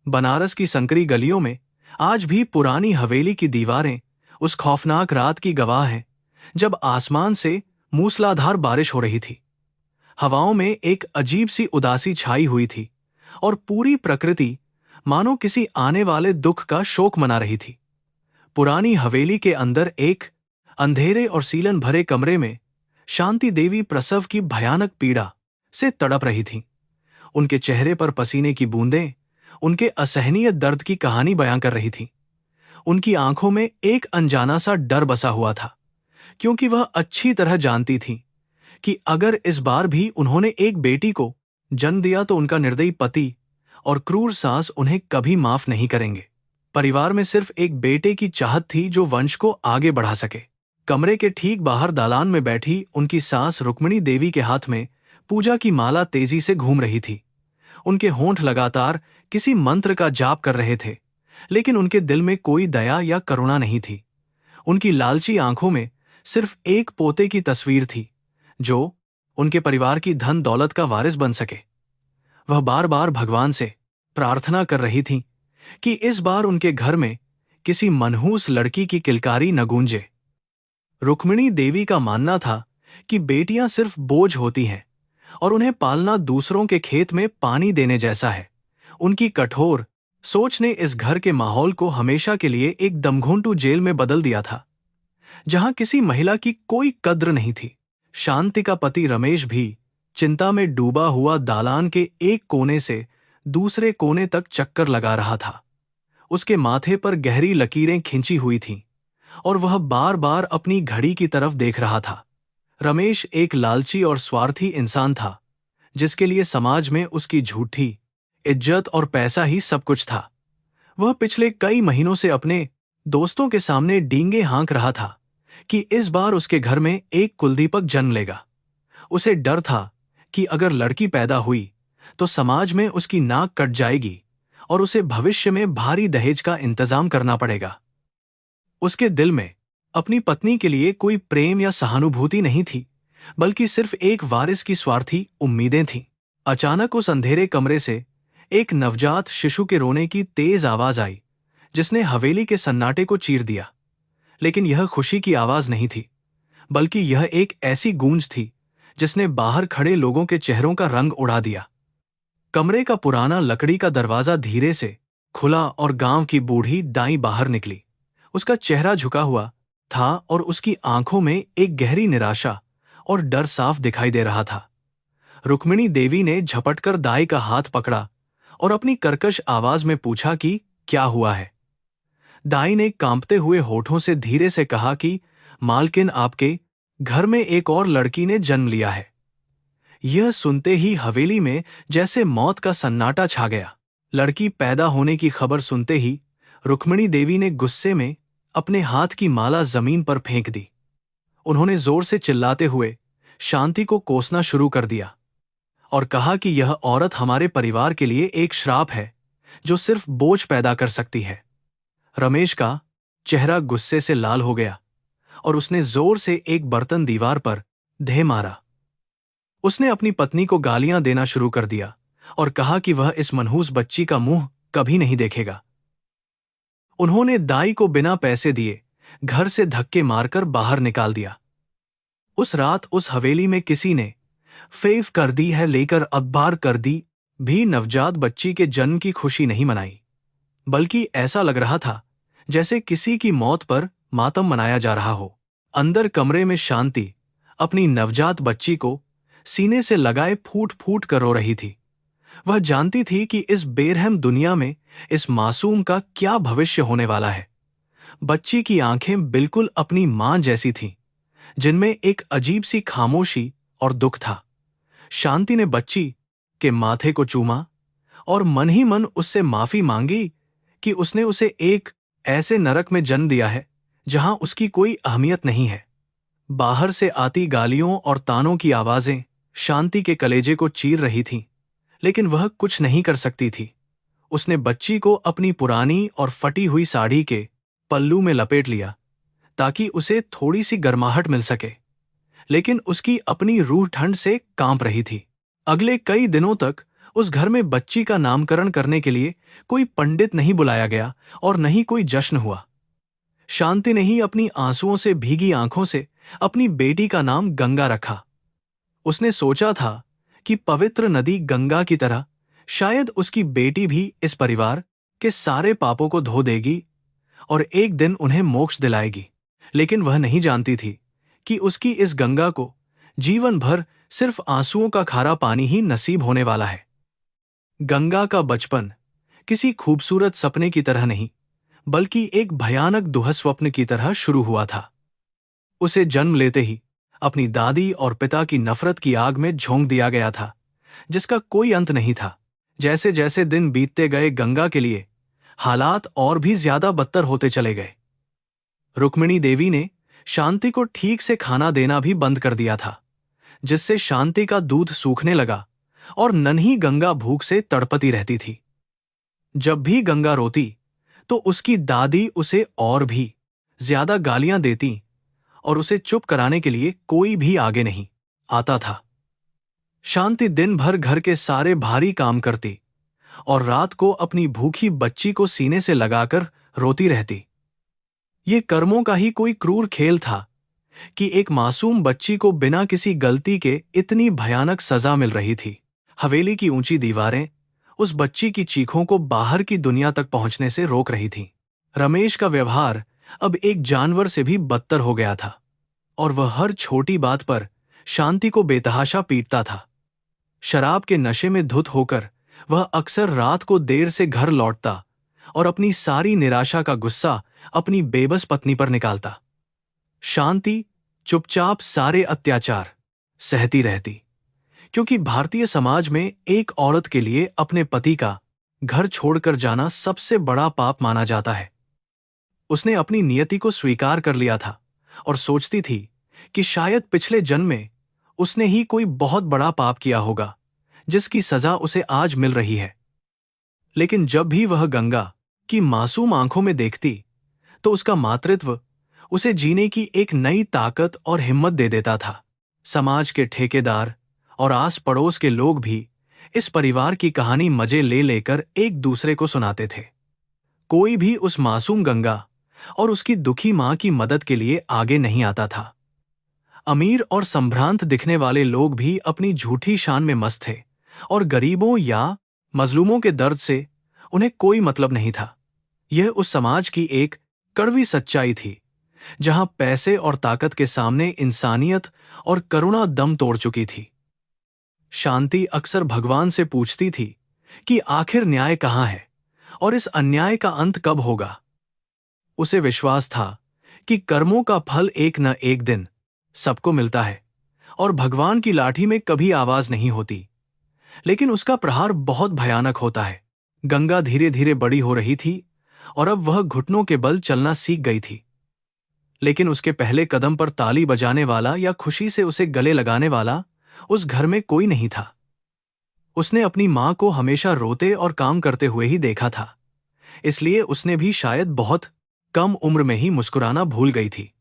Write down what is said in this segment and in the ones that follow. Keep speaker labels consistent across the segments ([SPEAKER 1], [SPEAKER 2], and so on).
[SPEAKER 1] बनारस की संकरी गलियों में आज भी पुरानी हवेली की दीवारें उस खौफनाक रात की गवाह हैं जब आसमान से मूसलाधार बारिश हो रही थी। हवाओं में एक अजीब सी उदासी छाई हुई थी और पूरी प्रकृति मानो किसी आने वाले दुख का शोक मना रही थी। पुरानी हवेली के अंदर एक अंधेरे और सीलन भरे कमरे में शांति देवी प्रसव की भयानक पीड़ा से तड़प रही थीं। उनके चेहरे पर पसीने की बूंदें उनके असहनीय दर्द की कहानी बयां कर रही थीं। उनकी आंखों में एक अनजाना सा डर बसा हुआ था, क्योंकि वह अच्छी तरह जानती थीं कि अगर इस बार भी उन्होंने एक बेटी को जन्म दिया तो उनका निर्दयी पति और क्रूर सास उन्हें कभी माफ नहीं करेंगे। परिवार में सिर्फ एक बेटे की चाहत थी जो वंश को आगे बढ़ा सके। कमरे के ठीक बाहर दालान में बैठी उनकी सास रुक्मिणी देवी के हाथ में पूजा की माला तेजी से घूम रही थी। उनके होंठ लगातार किसी मंत्र का जाप कर रहे थे, लेकिन उनके दिल में कोई दया या करुणा नहीं थी। उनकी लालची आंखों में सिर्फ एक पोते की तस्वीर थी जो उनके परिवार की धन दौलत का वारिस बन सके। वह बार बार भगवान से प्रार्थना कर रही थीं कि इस बार उनके घर में किसी मनहूस लड़की की किलकारी न गूंजे। रुक्मिणी देवी का मानना था कि बेटियां सिर्फ बोझ होती हैं और उन्हें पालना दूसरों के खेत में पानी देने जैसा है। उनकी कठोर सोच ने इस घर के माहौल को हमेशा के लिए एक दमघोंटू जेल में बदल दिया था, जहां किसी महिला की कोई कद्र नहीं थी। शांति का पति रमेश भी चिंता में डूबा हुआ दालान के एक कोने से दूसरे कोने तक चक्कर लगा रहा था। उसके माथे पर गहरी लकीरें खिंची हुई थीं और वह बार बार अपनी घड़ी की तरफ देख रहा था। रमेश एक लालची और स्वार्थी इंसान था, जिसके लिए समाज में उसकी झूठी इज्जत और पैसा ही सब कुछ था। वह पिछले कई महीनों से अपने दोस्तों के सामने डींगे हाँक रहा था कि इस बार उसके घर में एक कुलदीपक जन्म लेगा। उसे डर था कि अगर लड़की पैदा हुई तो समाज में उसकी नाक कट जाएगी और उसे भविष्य में भारी दहेज का इंतजाम करना पड़ेगा। उसके दिल में अपनी पत्नी के लिए कोई प्रेम या सहानुभूति नहीं थी, बल्कि सिर्फ एक वारिस की स्वार्थी उम्मीदें थीं। अचानक उस अंधेरे कमरे से एक नवजात शिशु के रोने की तेज आवाज आई, जिसने हवेली के सन्नाटे को चीर दिया। लेकिन यह खुशी की आवाज नहीं थी, बल्कि यह एक ऐसी गूंज थी जिसने बाहर खड़े लोगों के चेहरों का रंग उड़ा दिया। कमरे का पुराना लकड़ी का दरवाजा धीरे से खुला और गांव की बूढ़ी दाई बाहर निकली। उसका चेहरा झुका हुआ था और उसकी आंखों में एक गहरी निराशा और डर साफ दिखाई दे रहा था। रुक्मिणी देवी ने झपटकर दाई का हाथ पकड़ा और अपनी कर्कश आवाज में पूछा कि क्या हुआ है। दाई ने कांपते हुए होठों से धीरे से कहा कि मालकिन, आपके घर में एक और लड़की ने जन्म लिया है। यह सुनते ही हवेली में जैसे मौत का सन्नाटा छा गया। लड़की पैदा होने की खबर सुनते ही रुक्मिणी देवी ने गुस्से में अपने हाथ की माला जमीन पर फेंक दी। उन्होंने जोर से चिल्लाते हुए शांति को कोसना शुरू कर दिया और कहा कि यह औरत हमारे परिवार के लिए एक श्राप है जो सिर्फ बोझ पैदा कर सकती है। रमेश का चेहरा गुस्से से लाल हो गया और उसने जोर से एक बर्तन दीवार पर धे मारा। उसने अपनी पत्नी को गालियां देना शुरू कर दिया और कहा कि वह इस मनहूस बच्ची का मुंह कभी नहीं देखेगा। उन्होंने दाई को बिना पैसे दिए घर से धक्के मारकर बाहर निकाल दिया। उस रात उस हवेली में किसी ने फेफ कर दी है लेकर अखबार कर दी भी नवजात बच्ची के जन्म की खुशी नहीं मनाई, बल्कि ऐसा लग रहा था जैसे किसी की मौत पर मातम मनाया जा रहा हो। अंदर कमरे में शांति अपनी नवजात बच्ची को सीने से लगाए फूट फूट कर रो रही थी। वह जानती थी कि इस बेरहम दुनिया में इस मासूम का क्या भविष्य होने वाला है। बच्ची की आंखें बिल्कुल अपनी मां जैसी थीं, जिनमें एक अजीब सी खामोशी और दुख था। शांति ने बच्ची के माथे को चूमा और मन ही मन उससे माफी मांगी कि उसने उसे एक ऐसे नरक में जन्म दिया है जहां उसकी कोई अहमियत नहीं है। बाहर से आती गालियों और तानों की आवाजें शांति के कलेजे को चीर रही थीं, लेकिन वह कुछ नहीं कर सकती थी। उसने बच्ची को अपनी पुरानी और फटी हुई साड़ी के पल्लू में लपेट लिया ताकि उसे थोड़ी सी गर्माहट मिल सके, लेकिन उसकी अपनी रूह ठंड से कांप रही थी। अगले कई दिनों तक उस घर में बच्ची का नामकरण करने के लिए कोई पंडित नहीं बुलाया गया और न ही कोई जश्न हुआ। शांति ने ही अपनी आंसुओं से भीगी आंखों से अपनी बेटी का नाम गंगा रखा। उसने सोचा था कि पवित्र नदी गंगा की तरह शायद उसकी बेटी भी इस परिवार के सारे पापों को धो देगी और एक दिन उन्हें मोक्ष दिलाएगी। लेकिन वह नहीं जानती थी कि उसकी इस गंगा को जीवन भर सिर्फ आंसुओं का खारा पानी ही नसीब होने वाला है। गंगा का बचपन किसी खूबसूरत सपने की तरह नहीं, बल्कि एक भयानक दुःस्वप्न की तरह शुरू हुआ था। उसे जन्म लेते ही अपनी दादी और पिता की नफरत की आग में झोंक दिया गया था, जिसका कोई अंत नहीं था। जैसे जैसे दिन बीतते गए, गंगा के लिए हालात और भी ज्यादा बदतर होते चले गए। रुक्मिणी देवी ने शांति को ठीक से खाना देना भी बंद कर दिया था, जिससे शांति का दूध सूखने लगा और नन्ही गंगा भूख से तड़पती रहती थी। जब भी गंगा रोती तो उसकी दादी उसे और भी ज्यादा गालियां देती और उसे चुप कराने के लिए कोई भी आगे नहीं आता था। शांति दिन भर घर के सारे भारी काम करती और रात को अपनी भूखी बच्ची को सीने से लगाकर रोती रहती। ये कर्मों का ही कोई क्रूर खेल था कि एक मासूम बच्ची को बिना किसी गलती के इतनी भयानक सजा मिल रही थी। हवेली की ऊंची दीवारें उस बच्ची की चीखों को बाहर की दुनिया तक पहुंचने से रोक रही थीं। रमेश का व्यवहार अब एक जानवर से भी बदतर हो गया था और वह हर छोटी बात पर शांति को बेतहाशा पीटता था। शराब के नशे में धुत होकर वह अक्सर रात को देर से घर लौटता और अपनी सारी निराशा का गुस्सा अपनी बेबस पत्नी पर निकालता। शांति चुपचाप सारे अत्याचार सहती रहती, क्योंकि भारतीय समाज में एक औरत के लिए अपने पति का घर छोड़कर जाना सबसे बड़ा पाप माना जाता है। उसने अपनी नियति को स्वीकार कर लिया था और सोचती थी कि शायद पिछले जन्म में उसने ही कोई बहुत बड़ा पाप किया होगा, जिसकी सजा उसे आज मिल रही है। लेकिन जब भी वह गंगा की मासूम आंखों में देखती तो उसका मातृत्व उसे जीने की एक नई ताकत और हिम्मत दे देता था। समाज के ठेकेदार और आस पड़ोस के लोग भी इस परिवार की कहानी मजे ले लेकर एक दूसरे को सुनाते थे। कोई भी उस मासूम गंगा और उसकी दुखी मां की मदद के लिए आगे नहीं आता था। अमीर और संभ्रांत दिखने वाले लोग भी अपनी झूठी शान में मस्त थे और गरीबों या मजलूमों के दर्द से उन्हें कोई मतलब नहीं था। यह उस समाज की एक कड़वी सच्चाई थी, जहां पैसे और ताकत के सामने इंसानियत और करुणा दम तोड़ चुकी थी। शांति अक्सर भगवान से पूछती थी कि आखिर न्याय कहाँ है और इस अन्याय का अंत कब होगा। उसे विश्वास था कि कर्मों का फल एक न एक दिन सबको मिलता है और भगवान की लाठी में कभी आवाज नहीं होती, लेकिन उसका प्रहार बहुत भयानक होता है। गंगा धीरे धीरे बड़ी हो रही थी और अब वह घुटनों के बल चलना सीख गई थी। लेकिन उसके पहले कदम पर ताली बजाने वाला या खुशी से उसे गले लगाने वाला उस घर में कोई नहीं था। उसने अपनी मां को हमेशा रोते और काम करते हुए ही देखा था, इसलिए उसने भी शायद बहुत कम उम्र में ही मुस्कुराना भूल गई थी।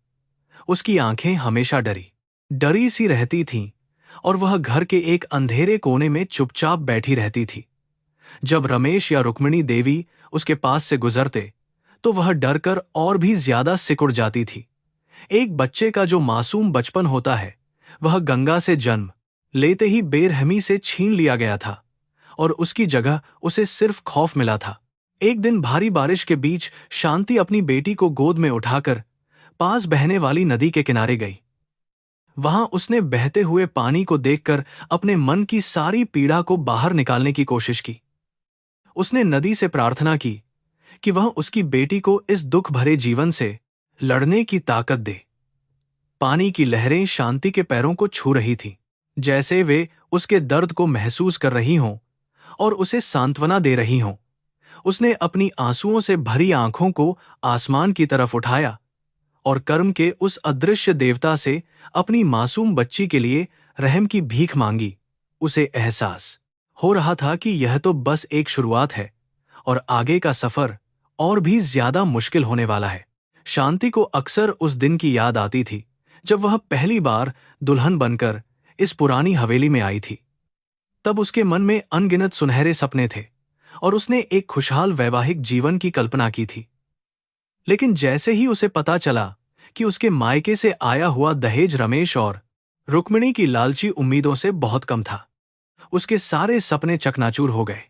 [SPEAKER 1] उसकी आंखें हमेशा डरी सी रहती थीं और वह घर के एक अंधेरे कोने में चुपचाप बैठी रहती थी। जब रमेश या रुक्मिणी देवी उसके पास से गुजरते तो वह डरकर और भी ज्यादा सिकुड़ जाती थी। एक बच्चे का जो मासूम बचपन होता है, वह गंगा से जन्म लेते ही बेरहमी से छीन लिया गया था और उसकी जगह उसे सिर्फ खौफ मिला था। एक दिन भारी बारिश के बीच शांति अपनी बेटी को गोद में उठाकर पास बहने वाली नदी के किनारे गई। वहां उसने बहते हुए पानी को देखकर अपने मन की सारी पीड़ा को बाहर निकालने की कोशिश की। उसने नदी से प्रार्थना की कि वह उसकी बेटी को इस दुख भरे जीवन से लड़ने की ताकत दे। पानी की लहरें शांति के पैरों को छू रही थीं, जैसे वे उसके दर्द को महसूस कर रही हों और उसे सांत्वना दे रही हों। उसने अपनी आंसुओं से भरी आंखों को आसमान की तरफ उठाया और कर्म के उस अदृश्य देवता से अपनी मासूम बच्ची के लिए रहम की भीख मांगी। उसे एहसास हो रहा था कि यह तो बस एक शुरुआत है और आगे का सफर और भी ज्यादा मुश्किल होने वाला है। शांति को अक्सर उस दिन की याद आती थी जब वह पहली बार दुल्हन बनकर इस पुरानी हवेली में आई थी। तब उसके मन में अनगिनत सुनहरे सपने थे और उसने एक खुशहाल वैवाहिक जीवन की कल्पना की थी। लेकिन जैसे ही उसे पता चला कि उसके मायके से आया हुआ दहेज रमेश और रुक्मिणी की लालची उम्मीदों से बहुत कम था, उसके सारे सपने चकनाचूर हो गए।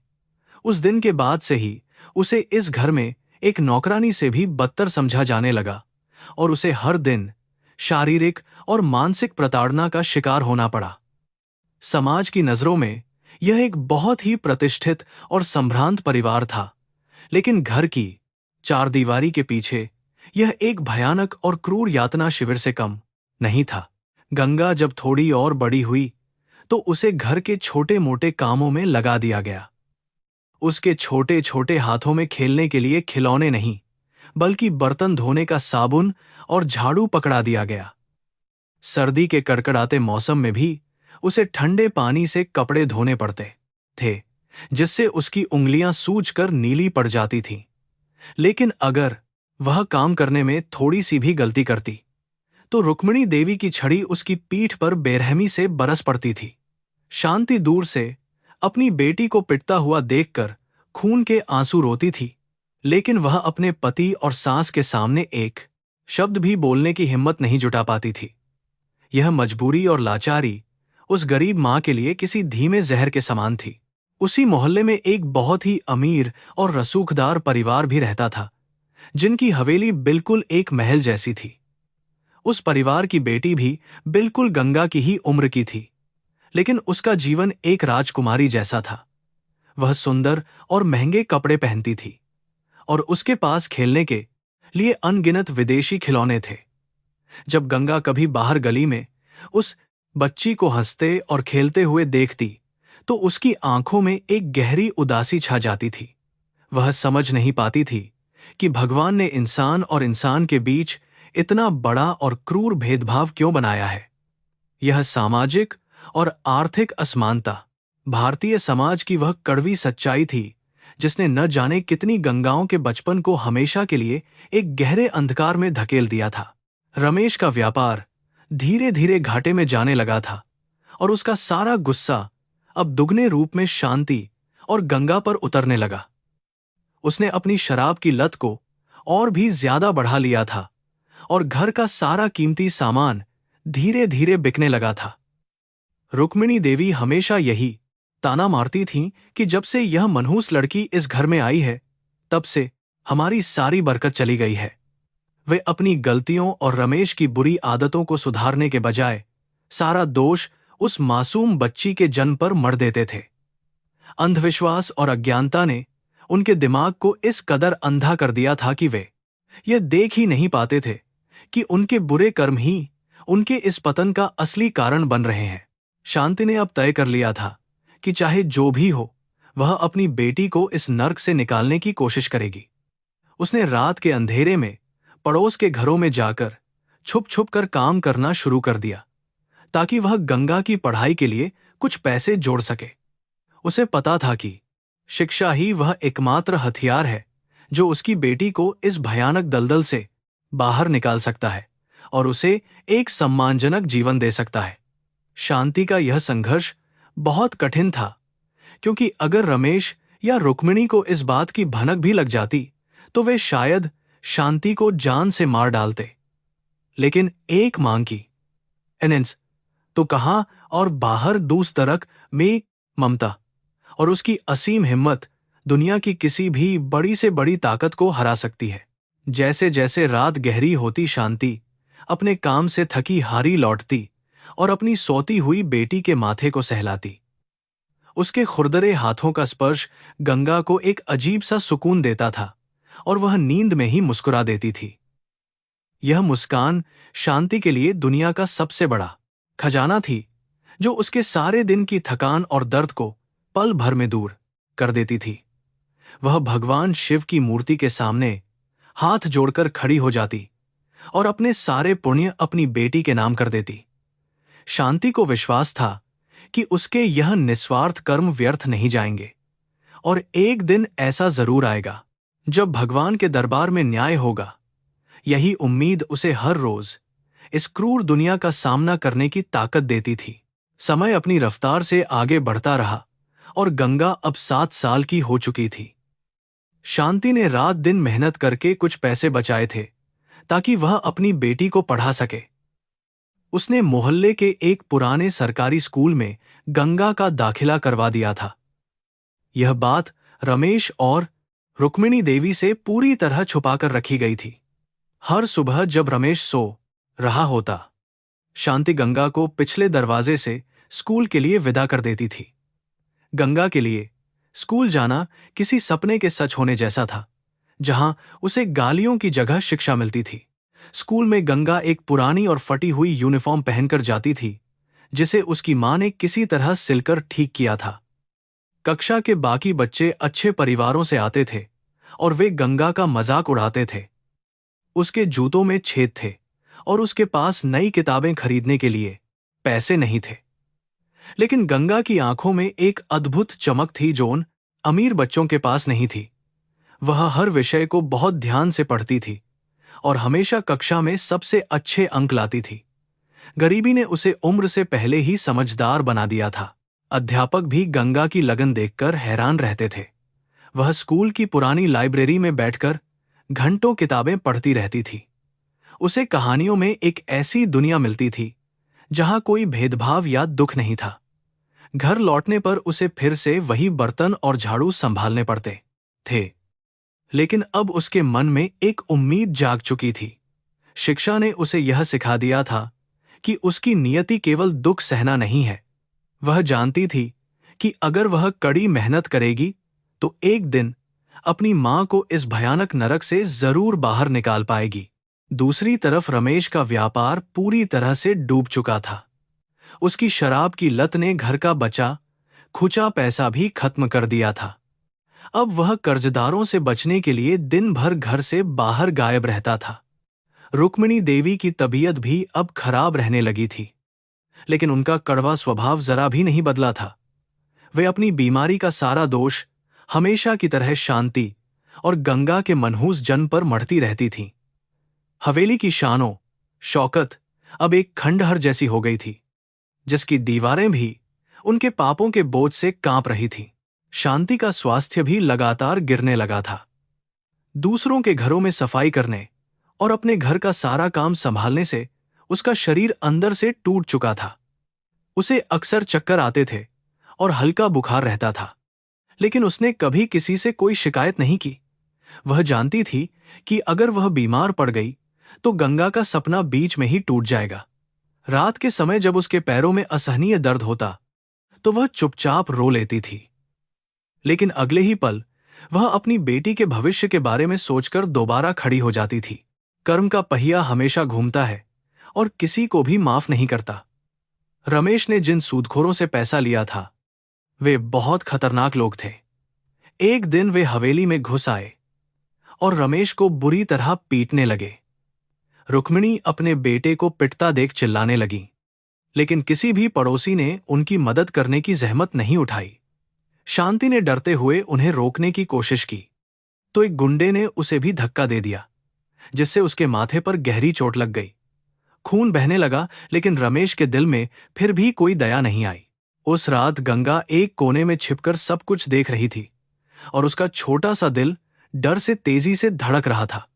[SPEAKER 1] उस दिन के बाद से ही उसे इस घर में एक नौकरानी से भी बदतर समझा जाने लगा और उसे हर दिन शारीरिक और मानसिक प्रताड़ना का शिकार होना पड़ा। समाज की नजरों में यह एक बहुत ही प्रतिष्ठित और संभ्रांत परिवार था, लेकिन घर की चार दीवारी के पीछे यह एक भयानक और क्रूर यातना शिविर से कम नहीं था। गंगा जब थोड़ी और बड़ी हुई तो उसे घर के छोटे मोटे कामों में लगा दिया गया। उसके छोटे छोटे हाथों में खेलने के लिए खिलौने नहीं, बल्कि बर्तन धोने का साबुन और झाड़ू पकड़ा दिया गया। सर्दी के कड़कड़ाते मौसम में भी उसे ठंडे पानी से कपड़े धोने पड़ते थे, जिससे उसकी उंगलियां सूजकर नीली पड़ जाती थीं। लेकिन अगर वह काम करने में थोड़ी सी भी गलती करती तो रुक्मिणी देवी की छड़ी उसकी पीठ पर बेरहमी से बरस पड़ती थी। शांति दूर से अपनी बेटी को पिटता हुआ देखकर खून के आंसू रोती थी, लेकिन वह अपने पति और सास के सामने एक शब्द भी बोलने की हिम्मत नहीं जुटा पाती थी। यह मजबूरी और लाचारी उस गरीब मां के लिए किसी धीमे जहर के समान थी। उसी मोहल्ले में एक बहुत ही अमीर और रसूखदार परिवार भी रहता था, जिनकी हवेली बिल्कुल एक महल जैसी थी। उस परिवार की बेटी भी बिल्कुल गंगा की ही उम्र की थी, लेकिन उसका जीवन एक राजकुमारी जैसा था। वह सुंदर और महंगे कपड़े पहनती थी और उसके पास खेलने के लिए अनगिनत विदेशी खिलौने थे। जब गंगा कभी बाहर गली में उस बच्ची को हंसते और खेलते हुए देखती तो उसकी आंखों में एक गहरी उदासी छा जाती थी। वह समझ नहीं पाती थी कि भगवान ने इंसान और इंसान के बीच इतना बड़ा और क्रूर भेदभाव क्यों बनाया है। यह सामाजिक और आर्थिक असमानता भारतीय समाज की वह कड़वी सच्चाई थी, जिसने न जाने कितनी गंगाओं के बचपन को हमेशा के लिए एक गहरे अंधकार में धकेल दिया था। रमेश का व्यापार धीरे धीरे घाटे में जाने लगा था और उसका सारा गुस्सा अब दुगने रूप में शांति और गंगा पर उतरने लगा। उसने अपनी शराब की लत को और भी ज्यादा बढ़ा लिया था और घर का सारा कीमती सामान धीरे धीरे बिकने लगा था। रुक्मिणी देवी हमेशा यही ताना मारती थीं कि जब से यह मनहूस लड़की इस घर में आई है, तब से हमारी सारी बरकत चली गई है। वे अपनी गलतियों और रमेश की बुरी आदतों को सुधारने के बजाय सारा दोष उस मासूम बच्ची के जन्म पर मढ़ देते थे। अंधविश्वास और अज्ञानता ने उनके दिमाग को इस कदर अंधा कर दिया था कि वे यह देख ही नहीं पाते थे कि उनके बुरे कर्म ही उनके इस पतन का असली कारण बन रहे हैं। शांति ने अब तय कर लिया था कि चाहे जो भी हो, वह अपनी बेटी को इस नर्क से निकालने की कोशिश करेगी। उसने रात के अंधेरे में पड़ोस के घरों में जाकर छुप छुप कर काम करना शुरू कर दिया, ताकि वह गंगा की पढ़ाई के लिए कुछ पैसे जोड़ सके। उसे पता था कि शिक्षा ही वह एकमात्र हथियार है जो उसकी बेटी को इस भयानक दलदल से बाहर निकाल सकता है और उसे एक सम्मानजनक जीवन दे सकता है। शांति का यह संघर्ष बहुत कठिन था, क्योंकि अगर रमेश या रुक्मिणी को इस बात की भनक भी लग जाती तो वे शायद शांति को जान से मार डालते। लेकिन एक मांग की एनेंस तो कहां और बाहर दूसतरक में ममता और उसकी असीम हिम्मत दुनिया की किसी भी बड़ी से बड़ी ताकत को हरा सकती है। जैसे जैसे रात गहरी होती, शांति अपने काम से थकी हारी लौटती और अपनी सोती हुई बेटी के माथे को सहलाती। उसके खुरदरे हाथों का स्पर्श गंगा को एक अजीब सा सुकून देता था और वह नींद में ही मुस्कुरा देती थी। यह मुस्कान शांति के लिए दुनिया का सबसे बड़ा खजाना थी, जो उसके सारे दिन की थकान और दर्द को पल भर में दूर कर देती थी। वह भगवान शिव की मूर्ति के सामने हाथ जोड़कर खड़ी हो जाती और अपने सारे पुण्य अपनी बेटी के नाम कर देती। शांति को विश्वास था कि उसके यह निस्वार्थ कर्म व्यर्थ नहीं जाएंगे और एक दिन ऐसा जरूर आएगा जब भगवान के दरबार में न्याय होगा। यही उम्मीद उसे हर रोज इस क्रूर दुनिया का सामना करने की ताकत देती थी। समय अपनी रफ्तार से आगे बढ़ता रहा और गंगा अब 7 साल की हो चुकी थी। शांति ने रात दिन मेहनत करके कुछ पैसे बचाए थे ताकि वह अपनी बेटी को पढ़ा सके। उसने मोहल्ले के एक पुराने सरकारी स्कूल में गंगा का दाखिला करवा दिया था। यह बात रमेश और रुक्मिणी देवी से पूरी तरह छुपाकर रखी गई थी। हर सुबह जब रमेश सो रहा होता, शांति गंगा को पिछले दरवाजे से स्कूल के लिए विदा कर देती थी। गंगा के लिए स्कूल जाना किसी सपने के सच होने जैसा था, जहां उसे गालियों की जगह शिक्षा मिलती थी। स्कूल में गंगा एक पुरानी और फटी हुई यूनिफॉर्म पहनकर जाती थी, जिसे उसकी मां ने किसी तरह सिलकर ठीक किया था। कक्षा के बाकी बच्चे अच्छे परिवारों से आते थे और वे गंगा का मजाक उड़ाते थे। उसके जूतों में छेद थे और उसके पास नई किताबें खरीदने के लिए पैसे नहीं थे। लेकिन गंगा की आंखों में एक अद्भुत चमक थी जो उन अमीर बच्चों के पास नहीं थी। वह हर विषय को बहुत ध्यान से पढ़ती थी और हमेशा कक्षा में सबसे अच्छे अंक लाती थी। गरीबी ने उसे उम्र से पहले ही समझदार बना दिया था। अध्यापक भी गंगा की लगन देखकर हैरान रहते थे। वह स्कूल की पुरानी लाइब्रेरी में बैठकर घंटों किताबें पढ़ती रहती थी। उसे कहानियों में एक ऐसी दुनिया मिलती थी जहां कोई भेदभाव या दुख नहीं था। घर लौटने पर उसे फिर से वही बर्तन और झाड़ू संभालने पड़ते थे, लेकिन अब उसके मन में एक उम्मीद जाग चुकी थी। शिक्षा ने उसे यह सिखा दिया था कि उसकी नियति केवल दुख सहना नहीं है। वह जानती थी कि अगर वह कड़ी मेहनत करेगी तो एक दिन अपनी मां को इस भयानक नरक से जरूर बाहर निकाल पाएगी। दूसरी तरफ रमेश का व्यापार पूरी तरह से डूब चुका था। उसकी शराब की लत ने घर का बचा खुचा पैसा भी खत्म कर दिया था। अब वह कर्जदारों से बचने के लिए दिन भर घर से बाहर गायब रहता था। रुक्मिणी देवी की तबीयत भी अब खराब रहने लगी थी, लेकिन उनका कड़वा स्वभाव जरा भी नहीं बदला था। वे अपनी बीमारी का सारा दोष हमेशा की तरह शांति और गंगा के मनहूस जन पर मढ़ती रहती थीं। हवेली की शानो शौकत अब एक खंडहर जैसी हो गई थी, जिसकी दीवारें भी उनके पापों के बोझ से कांप रही थीं। शांति का स्वास्थ्य भी लगातार गिरने लगा था। दूसरों के घरों में सफाई करने और अपने घर का सारा काम संभालने से उसका शरीर अंदर से टूट चुका था। उसे अक्सर चक्कर आते थे और हल्का बुखार रहता था, लेकिन उसने कभी किसी से कोई शिकायत नहीं की। वह जानती थी कि अगर वह बीमार पड़ गई तो गंगा का सपना बीच में ही टूट जाएगा। रात के समय जब उसके पैरों में असहनीय दर्द होता तो वह चुपचाप रो लेती थी, लेकिन अगले ही पल वह अपनी बेटी के भविष्य के बारे में सोचकर दोबारा खड़ी हो जाती थी। कर्म का पहिया हमेशा घूमता है और किसी को भी माफ नहीं करता। रमेश ने जिन सूदखोरों से पैसा लिया था वे बहुत खतरनाक लोग थे। एक दिन वे हवेली में घुस आए और रमेश को बुरी तरह पीटने लगे। रुक्मिणी अपने बेटे को पिटता देख चिल्लाने लगी, लेकिन किसी भी पड़ोसी ने उनकी मदद करने की जहमत नहीं उठाई। शांति ने डरते हुए उन्हें रोकने की कोशिश की तो एक गुंडे ने उसे भी धक्का दे दिया, जिससे उसके माथे पर गहरी चोट लग गई। खून बहने लगा, लेकिन रमेश के दिल में फिर भी कोई दया नहीं आई। उस रात गंगा एक कोने में छिपकर सब कुछ देख रही थी और उसका छोटा सा दिल डर से तेजी से धड़क रहा था।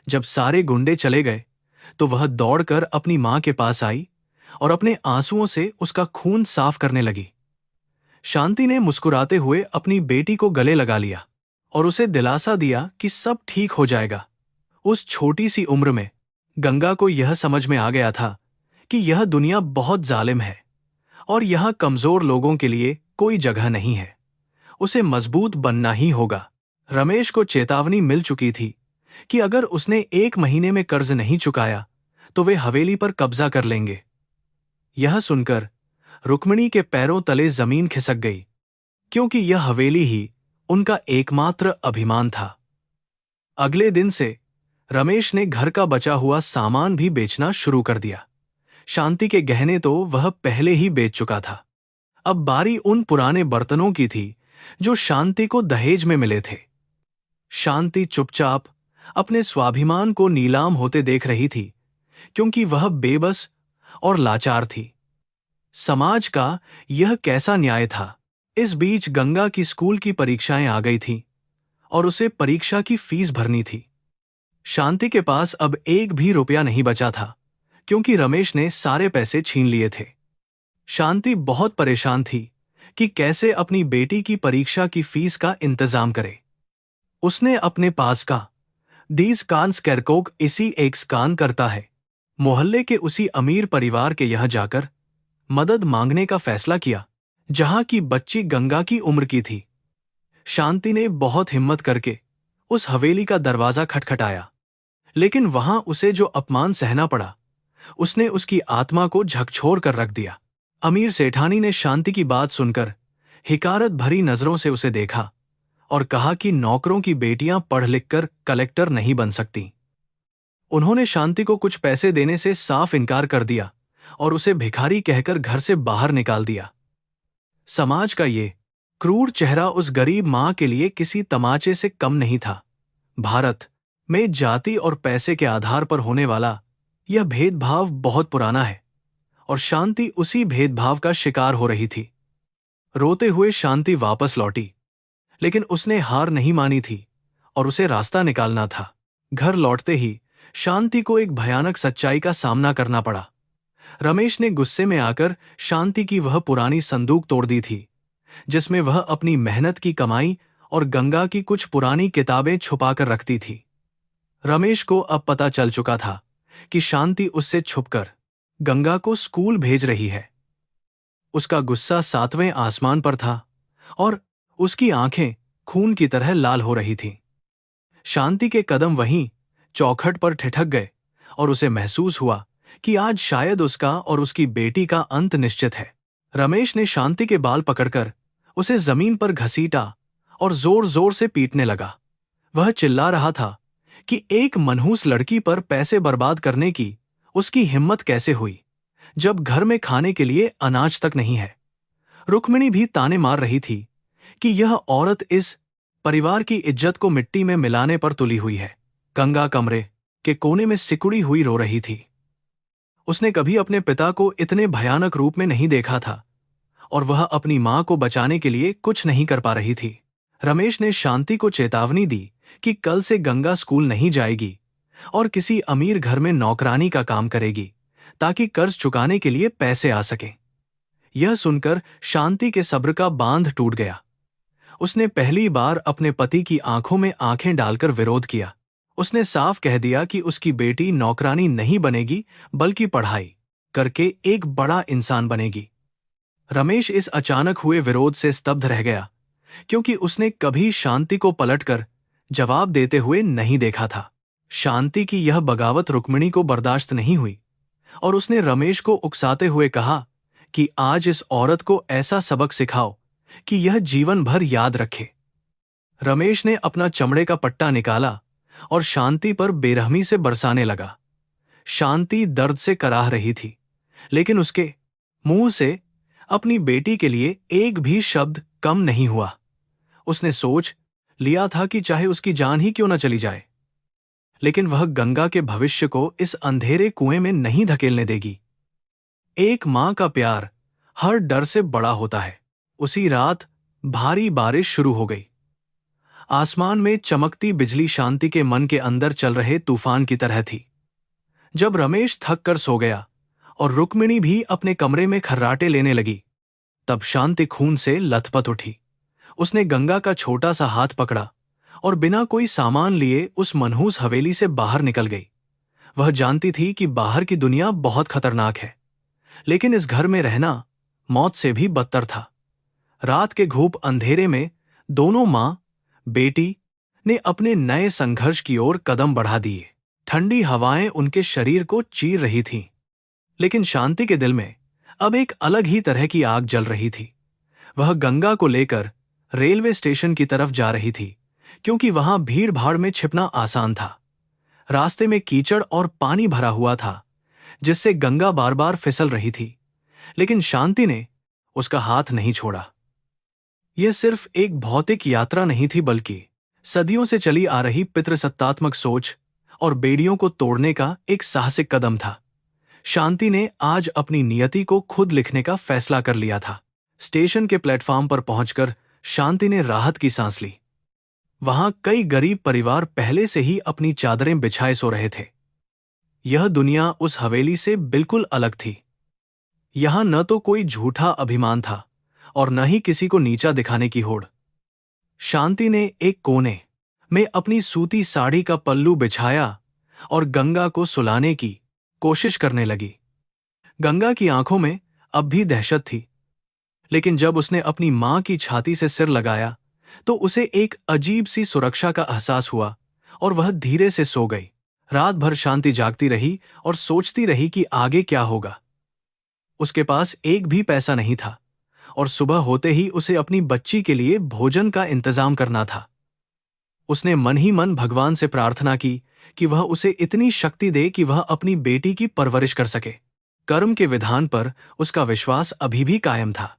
[SPEAKER 1] जब सारे गुंडे चले गए तो वह दौड़कर अपनी मां के पास आई और अपने आंसुओं से उसका खून साफ करने लगी। शांति ने मुस्कुराते हुए अपनी बेटी को गले लगा लिया और उसे दिलासा दिया कि सब ठीक हो जाएगा। उस छोटी सी उम्र में गंगा को यह समझ में आ गया था कि यह दुनिया बहुत जालिम है और यहां कमजोर लोगों के लिए कोई जगह नहीं है। उसे मजबूत बनना ही होगा। रमेश को चेतावनी मिल चुकी थी कि अगर उसने 1 महीने में कर्ज नहीं चुकाया तो वे हवेली पर कब्जा कर लेंगे। यह सुनकर रुक्मिणी के पैरों तले जमीन खिसक गई, क्योंकि यह हवेली ही उनका एकमात्र अभिमान था। अगले दिन से रमेश ने घर का बचा हुआ सामान भी बेचना शुरू कर दिया। शांति के गहने तो वह पहले ही बेच चुका था। अब बारी उन पुराने बर्तनों की थी जो शांति को दहेज में मिले थे। शांति चुपचाप अपने स्वाभिमान को नीलाम होते देख रही थी, क्योंकि वह बेबस और लाचार थी। समाज का यह कैसा न्याय था। इस बीच गंगा की स्कूल की परीक्षाएं आ गई थीं और उसे परीक्षा की फीस भरनी थी। शांति के पास अब एक भी रुपया नहीं बचा था, क्योंकि रमेश ने सारे पैसे छीन लिए थे। शांति बहुत परेशान थी कि कैसे अपनी बेटी की परीक्षा की फीस का इंतजाम करे। उसने अपने पास का दीज कान स्कैरकोग इसी एक कान करता है मोहल्ले के उसी अमीर परिवार के यहाँ जाकर मदद मांगने का फैसला किया, जहां की बच्ची गंगा की उम्र की थी। शांति ने बहुत हिम्मत करके उस हवेली का दरवाजा खटखटाया, लेकिन वहां उसे जो अपमान सहना पड़ा, उसने उसकी आत्मा को झकझोर कर रख दिया। अमीर सेठानी ने शांति की बात सुनकर हिकारत भरी नजरों से उसे देखा और कहा कि नौकरों की बेटियां पढ़ लिखकर कलेक्टर नहीं बन सकती। उन्होंने शांति को कुछ पैसे देने से साफ इनकार कर दिया और उसे भिखारी कहकर घर से बाहर निकाल दिया। समाज का ये क्रूर चेहरा उस गरीब मां के लिए किसी तमाचे से कम नहीं था। भारत में जाति और पैसे के आधार पर होने वाला यह भेदभाव बहुत पुराना है और शांति उसी भेदभाव का शिकार हो रही थी। रोते हुए शांति वापस लौटी, लेकिन उसने हार नहीं मानी थी और उसे रास्ता निकालना था। घर लौटते ही शांति को एक भयानक सच्चाई का सामना करना पड़ा। रमेश ने गुस्से में आकर शांति की वह पुरानी संदूक तोड़ दी थी, जिसमें वह अपनी मेहनत की कमाई और गंगा की कुछ पुरानी किताबें छुपाकर रखती थी। रमेश को अब पता चल चुका था कि शांति उससे छुपकर गंगा को स्कूल भेज रही है। उसका गुस्सा 7वें आसमान पर था और उसकी आंखें खून की तरह लाल हो रही थीं। शांति के कदम वहीं चौखट पर ठिठक गए और उसे महसूस हुआ कि आज शायद उसका और उसकी बेटी का अंत निश्चित है। रमेश ने शांति के बाल पकड़कर उसे जमीन पर घसीटा और जोर जोर से पीटने लगा। वह चिल्ला रहा था कि एक मनहूस लड़की पर पैसे बर्बाद करने की उसकी हिम्मत कैसे हुई, जब घर में खाने के लिए अनाज तक नहीं है। रुक्मिणी भी ताने मार रही थी कि यह औरत इस परिवार की इज्जत को मिट्टी में मिलाने पर तुली हुई है। गंगा कमरे के कोने में सिकुड़ी हुई रो रही थी। उसने कभी अपने पिता को इतने भयानक रूप में नहीं देखा था और वह अपनी मां को बचाने के लिए कुछ नहीं कर पा रही थी। रमेश ने शांति को चेतावनी दी कि कल से गंगा स्कूल नहीं जाएगी और किसी अमीर घर में नौकरानी का काम करेगी, ताकि कर्ज चुकाने के लिए पैसे आ सकें। यह सुनकर शांति के सब्र का बांध टूट गया। उसने पहली बार अपने पति की आंखों में आंखें डालकर विरोध किया। उसने साफ कह दिया कि उसकी बेटी नौकरानी नहीं बनेगी, बल्कि पढ़ाई करके एक बड़ा इंसान बनेगी। रमेश इस अचानक हुए विरोध से स्तब्ध रह गया, क्योंकि उसने कभी शांति को पलटकर जवाब देते हुए नहीं देखा था। शांति की यह बगावत रुक्मिणी को बर्दाश्त नहीं हुई और उसने रमेश को उकसाते हुए कहा कि आज इस औरत को ऐसा सबक सिखाओ कि यह जीवन भर याद रखे। रमेश ने अपना चमड़े का पट्टा निकाला और शांति पर बेरहमी से बरसाने लगा। शांति दर्द से कराह रही थी, लेकिन उसके मुंह से अपनी बेटी के लिए एक भी शब्द कम नहीं हुआ। उसने सोच लिया था कि चाहे उसकी जान ही क्यों न चली जाए, लेकिन वह गंगा के भविष्य को इस अंधेरे कुएं में नहीं धकेलने देगी। एक मां का प्यार हर डर से बड़ा होता है। उसी रात भारी बारिश शुरू हो गई। आसमान में चमकती बिजली शांति के मन के अंदर चल रहे तूफान की तरह थी। जब रमेश थक कर सो गया और रुक्मिणी भी अपने कमरे में खर्राटे लेने लगी, तब शांति खून से लथपथ उठी। उसने गंगा का छोटा सा हाथ पकड़ा और बिना कोई सामान लिए उस मनहूस हवेली से बाहर निकल गई। वह जानती थी कि बाहर की दुनिया बहुत खतरनाक है, लेकिन इस घर में रहना मौत से भी बदतर था। रात के घूप अंधेरे में दोनों मां बेटी ने अपने नए संघर्ष की ओर कदम बढ़ा दिए। ठंडी हवाएं उनके शरीर को चीर रही थीं, लेकिन शांति के दिल में अब एक अलग ही तरह की आग जल रही थी। वह गंगा को लेकर रेलवे स्टेशन की तरफ जा रही थी, क्योंकि वहां भीड़ भाड़ में छिपना आसान था। रास्ते में कीचड़ और पानी भरा हुआ था, जिससे गंगा बार बार फिसल रही थी, लेकिन शांति ने उसका हाथ नहीं छोड़ा। यह सिर्फ एक भौतिक यात्रा नहीं थी, बल्कि सदियों से चली आ रही पितृसत्तात्मक सोच और बेड़ियों को तोड़ने का एक साहसिक कदम था। शांति ने आज अपनी नियति को खुद लिखने का फैसला कर लिया था। स्टेशन के प्लेटफॉर्म पर पहुंचकर शांति ने राहत की सांस ली। वहां कई गरीब परिवार पहले से ही अपनी चादरें बिछाए सो रहे थे। यह दुनिया उस हवेली से बिल्कुल अलग थी। यहां न तो कोई झूठा अभिमान था और न ही किसी को नीचा दिखाने की होड़। शांति ने एक कोने में अपनी सूती साड़ी का पल्लू बिछाया और गंगा को सुलाने की कोशिश करने लगी। गंगा की आंखों में अब भी दहशत थी, लेकिन जब उसने अपनी मां की छाती से सिर लगाया तो उसे एक अजीब सी सुरक्षा का एहसास हुआ और वह धीरे से सो गई। रात भर शांति जागती रही और सोचती रही कि आगे क्या होगा। उसके पास एक भी पैसा नहीं था और सुबह होते ही उसे अपनी बच्ची के लिए भोजन का इंतजाम करना था। उसने मन ही मन भगवान से प्रार्थना की कि वह उसे इतनी शक्ति दे कि वह अपनी बेटी की परवरिश कर सके। कर्म के विधान पर उसका विश्वास अभी भी कायम था।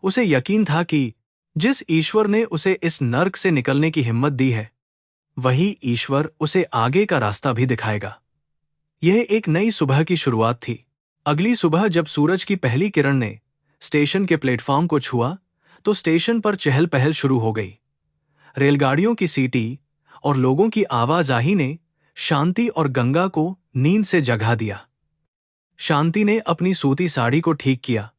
[SPEAKER 1] उसे यकीन था कि जिस ईश्वर ने उसे इस नर्क से निकलने की हिम्मत दी है, वही ईश्वर उसे आगे का रास्ता भी दिखाएगा। यह एक नई सुबह की शुरुआत थी। अगली सुबह जब सूरज की पहली किरण ने स्टेशन के प्लेटफॉर्म को छुआ तो स्टेशन पर चहल पहल शुरू हो गई। रेलगाड़ियों की सीटी और लोगों की आवाजाही ने शांति और गंगा को नींद से जगा दिया। शांति ने अपनी सूती साड़ी को ठीक किया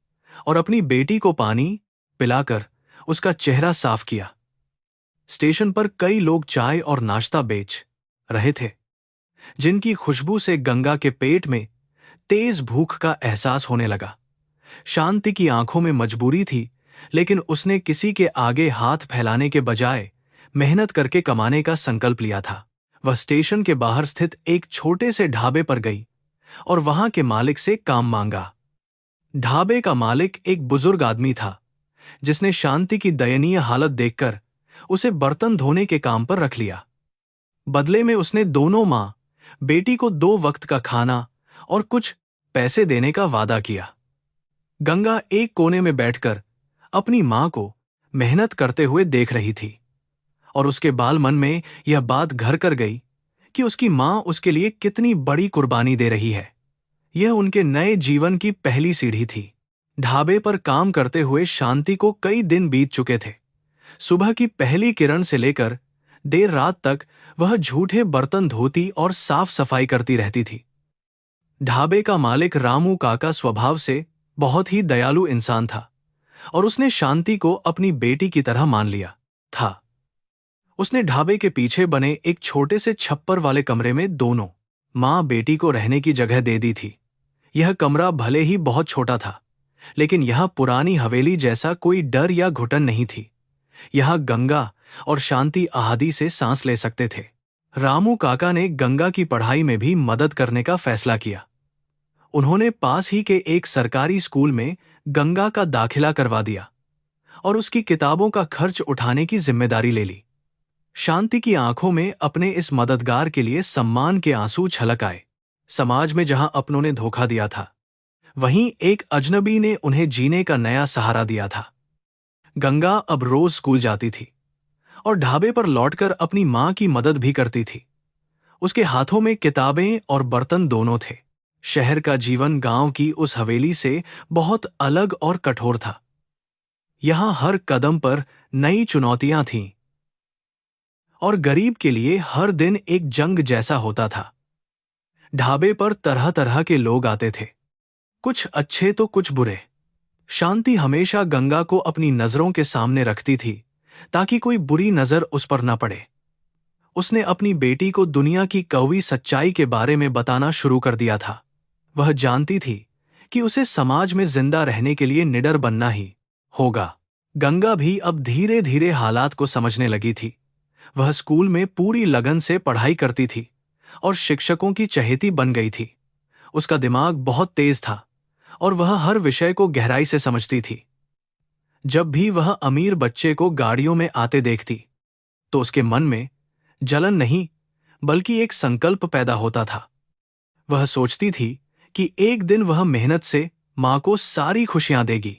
[SPEAKER 1] और अपनी बेटी को पानी पिलाकर उसका चेहरा साफ किया। स्टेशन पर कई लोग चाय और नाश्ता बेच रहे थे, जिनकी खुशबू से गंगा के पेट में तेज भूख का एहसास होने लगा। शांति की आंखों में मजबूरी थी, लेकिन उसने किसी के आगे हाथ फैलाने के बजाय मेहनत करके कमाने का संकल्प लिया था। वह स्टेशन के बाहर स्थित एक छोटे से ढाबे पर गई और वहां के मालिक से काम मांगा। ढाबे का मालिक एक बुजुर्ग आदमी था, जिसने शांति की दयनीय हालत देखकर उसे बर्तन धोने के काम पर रख लिया। बदले में उसने दोनों मां बेटी को 2 वक्त का खाना और कुछ पैसे देने का वादा किया। गंगा एक कोने में बैठकर अपनी मां को मेहनत करते हुए देख रही थी और उसके बाल मन में यह बात घर कर गई कि उसकी मां उसके लिए कितनी बड़ी कुर्बानी दे रही है। यह उनके नए जीवन की पहली सीढ़ी थी। ढाबे पर काम करते हुए शांति को कई दिन बीत चुके थे। सुबह की पहली किरण से लेकर देर रात तक वह झूठे बर्तन धोती और साफ सफाई करती रहती थी। ढाबे का मालिक रामू काका स्वभाव से बहुत ही दयालु इंसान था और उसने शांति को अपनी बेटी की तरह मान लिया था। उसने ढाबे के पीछे बने एक छोटे से छप्पर वाले कमरे में दोनों मां बेटी को रहने की जगह दे दी थी। यह कमरा भले ही बहुत छोटा था, लेकिन यहां पुरानी हवेली जैसा कोई डर या घुटन नहीं थी। यहां गंगा और शांति आहादी से सांस ले सकते थे। रामू काका ने गंगा की पढ़ाई में भी मदद करने का फैसला किया। उन्होंने पास ही के एक सरकारी स्कूल में गंगा का दाखिला करवा दिया और उसकी किताबों का खर्च उठाने की जिम्मेदारी ले ली। शांति की आंखों में अपने इस मददगार के लिए सम्मान के आंसू छलक आए। समाज में जहां अपनों ने धोखा दिया था, वहीं एक अजनबी ने उन्हें जीने का नया सहारा दिया था। गंगा अब रोज स्कूल जाती थी और ढाबे पर लौटकर अपनी मां की मदद भी करती थी। उसके हाथों में किताबें और बर्तन दोनों थे। शहर का जीवन गांव की उस हवेली से बहुत अलग और कठोर था। यहां हर कदम पर नई चुनौतियां थीं और गरीब के लिए हर दिन एक जंग जैसा होता था। ढाबे पर तरह तरह के लोग आते थे, कुछ अच्छे तो कुछ बुरे। शांति हमेशा गंगा को अपनी नजरों के सामने रखती थी ताकि कोई बुरी नजर उस पर न पड़े। उसने अपनी बेटी को दुनिया की कड़वी सच्चाई के बारे में बताना शुरू कर दिया था। वह जानती थी कि उसे समाज में जिंदा रहने के लिए निडर बनना ही होगा। गंगा भी अब धीरे धीरे हालात को समझने लगी थी। वह स्कूल में पूरी लगन से पढ़ाई करती थी और शिक्षकों की चहेती बन गई थी। उसका दिमाग बहुत तेज था और वह हर विषय को गहराई से समझती थी। जब भी वह अमीर बच्चे को गाड़ियों में आते देखती तो उसके मन में जलन नहीं बल्कि एक संकल्प पैदा होता था। वह सोचती थी कि एक दिन वह मेहनत से मां को सारी खुशियां देगी।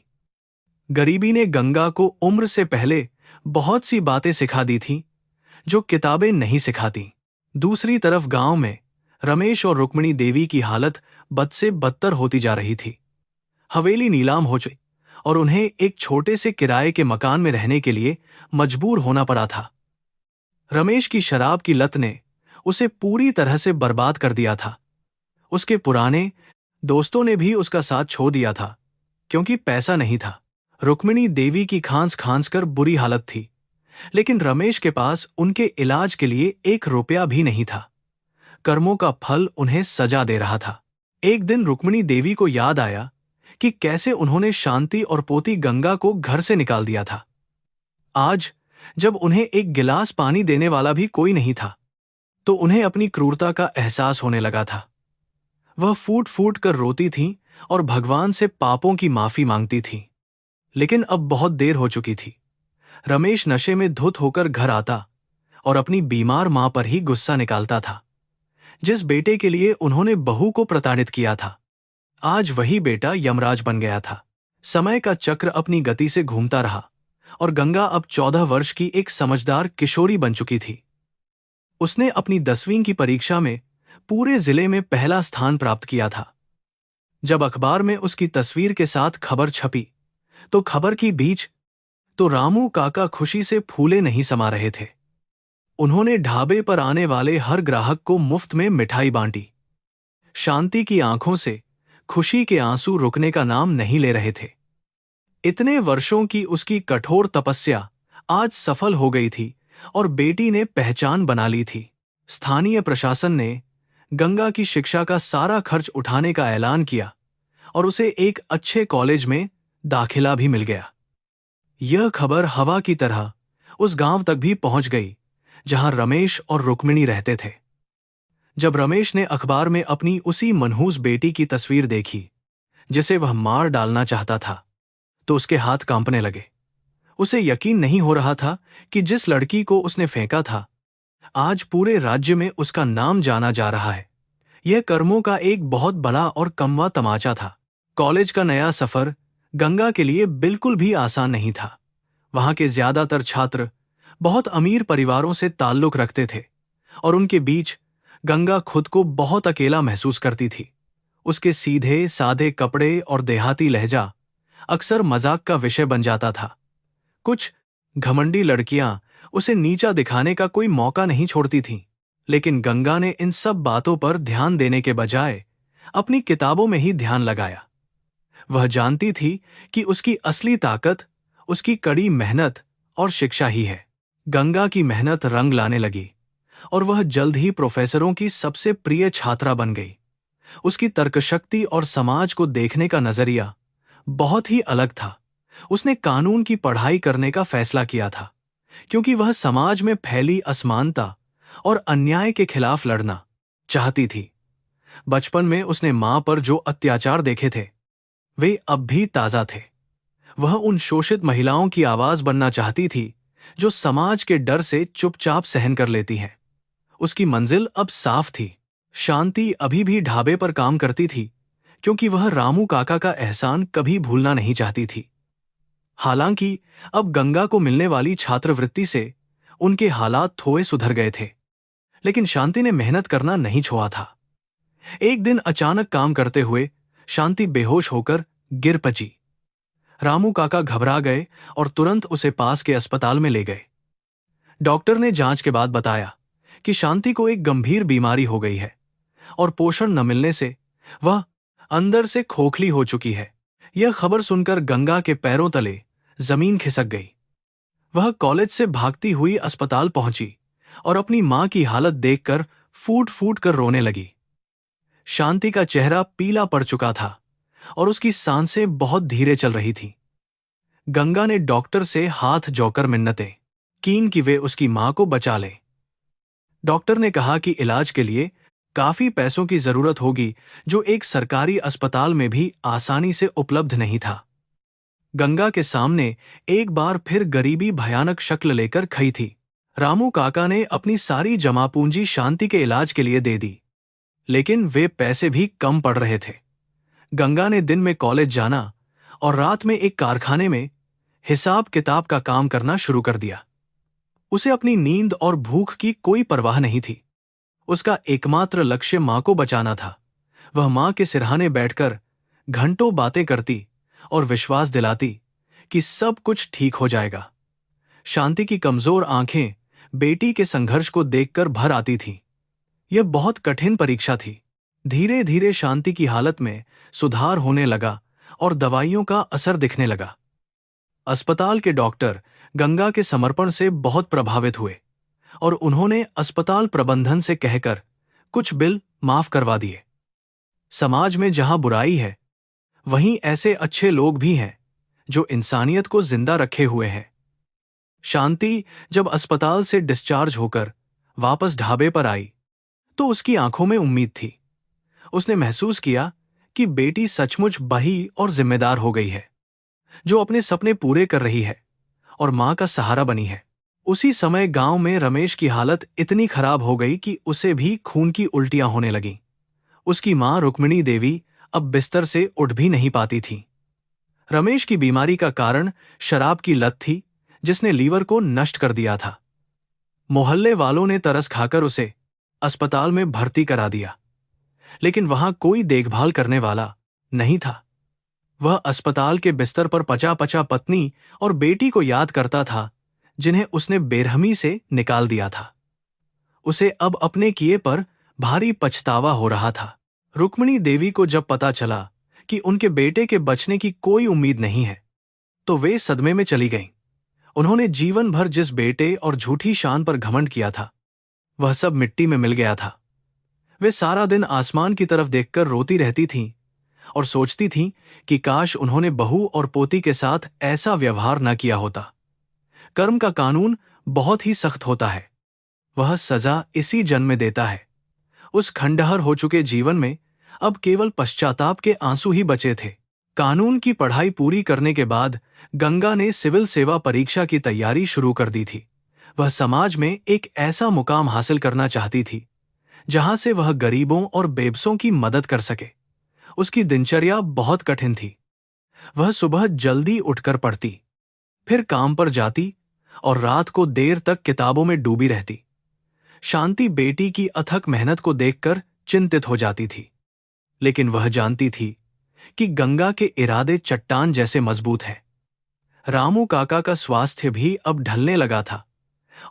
[SPEAKER 1] गरीबी ने गंगा को उम्र से पहले बहुत सी बातें सिखा दी थीं जो किताबें नहीं सिखाती। दूसरी तरफ गांव में रमेश और रुक्मिणी देवी की हालत बद से बदतर होती जा रही थी। हवेली नीलाम हो चुकी और उन्हें एक छोटे से किराए के मकान में रहने के लिए मजबूर होना पड़ा था। रमेश की शराब की लत ने उसे पूरी तरह से बर्बाद कर दिया था। उसके पुराने दोस्तों ने भी उसका साथ छोड़ दिया था क्योंकि पैसा नहीं था। रुक्मिणी देवी की खांस खांस कर बुरी हालत थी, लेकिन रमेश के पास उनके इलाज के लिए 1 रुपया भी नहीं था। कर्मों का फल उन्हें सजा दे रहा था। एक दिन रुक्मिणी देवी को याद आया कि कैसे उन्होंने शांति और पोती गंगा को घर से निकाल दिया था। आज जब उन्हें एक गिलास पानी देने वाला भी कोई नहीं था, तो उन्हें अपनी क्रूरता का एहसास होने लगा था। वह फूट फूट कर रोती थीं और भगवान से पापों की माफी मांगती थीं। लेकिन अब बहुत देर हो चुकी थी। रमेश नशे में धुत होकर घर आता और अपनी बीमार मां पर ही गुस्सा निकालता था, जिस बेटे के लिए उन्होंने बहू को प्रताड़ित किया था। आज वही बेटा यमराज बन गया था। समय का चक्र अपनी गति से घूमता रहा और गंगा अब 14 वर्ष की एक समझदार किशोरी बन चुकी थी। उसने अपनी 10वीं की परीक्षा में पूरे जिले में पहला स्थान प्राप्त किया था। जब अखबार में उसकी तस्वीर के साथ खबर छपी, तो खबर की बीच तो रामू काका खुशी से फूले नहीं समा रहे थे। उन्होंने ढाबे पर आने वाले हर ग्राहक को मुफ्त में मिठाई बांटी। शांति की आंखों से खुशी के आंसू रुकने का नाम नहीं ले रहे थे। इतने वर्षों की उसकी कठोर तपस्या आज सफल हो गई थी और बेटी ने पहचान बना ली थी। स्थानीय प्रशासन ने गंगा की शिक्षा का सारा खर्च उठाने का ऐलान किया और उसे एक अच्छे कॉलेज में दाखिला भी मिल गया। यह खबर हवा की तरह उस गांव तक भी पहुंच गई जहां रमेश और रुक्मिणी रहते थे। जब रमेश ने अखबार में अपनी उसी मनहूस बेटी की तस्वीर देखी जिसे वह मार डालना चाहता था, तो उसके हाथ कांपने लगे। उसे यकीन नहीं हो रहा था कि जिस लड़की को उसने फेंका था, आज पूरे राज्य में उसका नाम जाना जा रहा है। यह कर्मों का एक बहुत बड़ा और कमवा तमाचा था। कॉलेज का नया सफर गंगा के लिए बिल्कुल भी आसान नहीं था। वहां के ज्यादातर छात्र बहुत अमीर परिवारों से ताल्लुक रखते थे और उनके बीच गंगा खुद को बहुत अकेला महसूस करती थी। उसके सीधे साधे कपड़े और देहाती लहजा अक्सर मजाक का विषय बन जाता था। कुछ घमंडी लड़कियां उसे नीचा दिखाने का कोई मौका नहीं छोड़ती थीं, लेकिन गंगा ने इन सब बातों पर ध्यान देने के बजाय अपनी किताबों में ही ध्यान लगाया। वह जानती थी कि उसकी असली ताकत उसकी कड़ी मेहनत और शिक्षा ही है। गंगा की मेहनत रंग लाने लगी और वह जल्द ही प्रोफेसरों की सबसे प्रिय छात्रा बन गई। उसकी तर्कशक्ति और समाज को देखने का नजरिया बहुत ही अलग था। उसने कानून की पढ़ाई करने का फैसला किया था क्योंकि वह समाज में फैली असमानता और अन्याय के खिलाफ लड़ना चाहती थी। बचपन में उसने मां पर जो अत्याचार देखे थे, वे अब भी ताजा थे। वह उन शोषित महिलाओं की आवाज बनना चाहती थी जो समाज के डर से चुपचाप सहन कर लेती हैं। उसकी मंजिल अब साफ थी। शांति अभी भी ढाबे पर काम करती थी क्योंकि वह रामू काका का एहसान कभी भूलना नहीं चाहती थी। हालांकि अब गंगा को मिलने वाली छात्रवृत्ति से उनके हालात थोड़े सुधर गए थे, लेकिन शांति ने मेहनत करना नहीं छोड़ा था। एक दिन अचानक काम करते हुए शांति बेहोश होकर गिर पड़ी। रामू काका घबरा गए और तुरंत उसे पास के अस्पताल में ले गए। डॉक्टर ने जांच के बाद बताया कि शांति को एक गंभीर बीमारी हो गई है और पोषण न मिलने से वह अंदर से खोखली हो चुकी है। यह खबर सुनकर गंगा के पैरों तले जमीन खिसक गई। वह कॉलेज से भागती हुई अस्पताल पहुंची और अपनी मां की हालत देखकर फूट फूट कर रोने लगी। शांति का चेहरा पीला पड़ चुका था और उसकी सांसें बहुत धीरे चल रही थीं। गंगा ने डॉक्टर से हाथ जोड़कर मिन्नतें कीं कि वे उसकी मां को बचा लें। डॉक्टर ने कहा कि इलाज के लिए काफी पैसों की जरूरत होगी, जो एक सरकारी अस्पताल में भी आसानी से उपलब्ध नहीं था। गंगा के सामने एक बार फिर गरीबी भयानक शक्ल लेकर खड़ी थी। रामू काका ने अपनी सारी जमा पूंजी शांति के इलाज के लिए दे दी, लेकिन वे पैसे भी कम पड़ रहे थे। गंगा ने दिन में कॉलेज जाना और रात में एक कारखाने में हिसाब किताब का काम करना शुरू कर दिया। उसे अपनी नींद और भूख की कोई परवाह नहीं थी। उसका एकमात्र लक्ष्य मां को बचाना था। वह मां के सिरहाने बैठकर घंटों बातें करती और विश्वास दिलाती कि सब कुछ ठीक हो जाएगा। शांति की कमजोर आंखें बेटी के संघर्ष को देखकर भर आती थीं। यह बहुत कठिन परीक्षा थी। धीरे धीरे शांति की हालत में सुधार होने लगा और दवाइयों का असर दिखने लगा। अस्पताल के डॉक्टर गंगा के समर्पण से बहुत प्रभावित हुए और उन्होंने अस्पताल प्रबंधन से कहकर कुछ बिल माफ करवा दिए। समाज में जहां बुराई है, वहीं ऐसे अच्छे लोग भी हैं जो इंसानियत को जिंदा रखे हुए हैं। शांति जब अस्पताल से डिस्चार्ज होकर वापस ढाबे पर आई, तो उसकी आंखों में उम्मीद थी। उसने महसूस किया कि बेटी सचमुच बड़ी और जिम्मेदार हो गई है, जो अपने सपने पूरे कर रही है और मां का सहारा बनी है। उसी समय गांव में रमेश की हालत इतनी खराब हो गई कि उसे भी खून की उल्टियां होने लगीं। उसकी मां रुक्मिणी देवी अब बिस्तर से उठ भी नहीं पाती थी। रमेश की बीमारी का कारण शराब की लत थी, जिसने लीवर को नष्ट कर दिया था। मोहल्ले वालों ने तरस खाकर उसे अस्पताल में भर्ती करा दिया, लेकिन वहां कोई देखभाल करने वाला नहीं था। वह अस्पताल के बिस्तर पर पचा पचा पत्नी और बेटी को याद करता था, जिन्हें उसने बेरहमी से निकाल दिया था। उसे अब अपने किए पर भारी पछतावा हो रहा था। रुक्मिणी देवी को जब पता चला कि उनके बेटे के बचने की कोई उम्मीद नहीं है, तो वे सदमे में चली गईं। उन्होंने जीवन भर जिस बेटे और झूठी शान पर घमंड किया था, वह सब मिट्टी में मिल गया था। वे सारा दिन आसमान की तरफ देखकर रोती रहती थीं और सोचती थीं कि काश उन्होंने बहू और पोती के साथ ऐसा व्यवहार न किया होता। कर्म का कानून बहुत ही सख्त होता है। वह सजा इसी जन्म में देता है। उस खंडहर हो चुके जीवन में अब केवल पश्चाताप के आंसू ही बचे थे। कानून की पढ़ाई पूरी करने के बाद गंगा ने सिविल सेवा परीक्षा की तैयारी शुरू कर दी थी। वह समाज में एक ऐसा मुकाम हासिल करना चाहती थी, जहां से वह गरीबों और बेबसों की मदद कर सके। उसकी दिनचर्या बहुत कठिन थी। वह सुबह जल्दी उठकर पढ़ती, फिर काम पर जाती और रात को देर तक किताबों में डूबी रहती। शांति बेटी की अथक मेहनत को देखकर चिंतित हो जाती थी, लेकिन वह जानती थी कि गंगा के इरादे चट्टान जैसे मजबूत हैं। रामू काका का स्वास्थ्य भी अब ढलने लगा था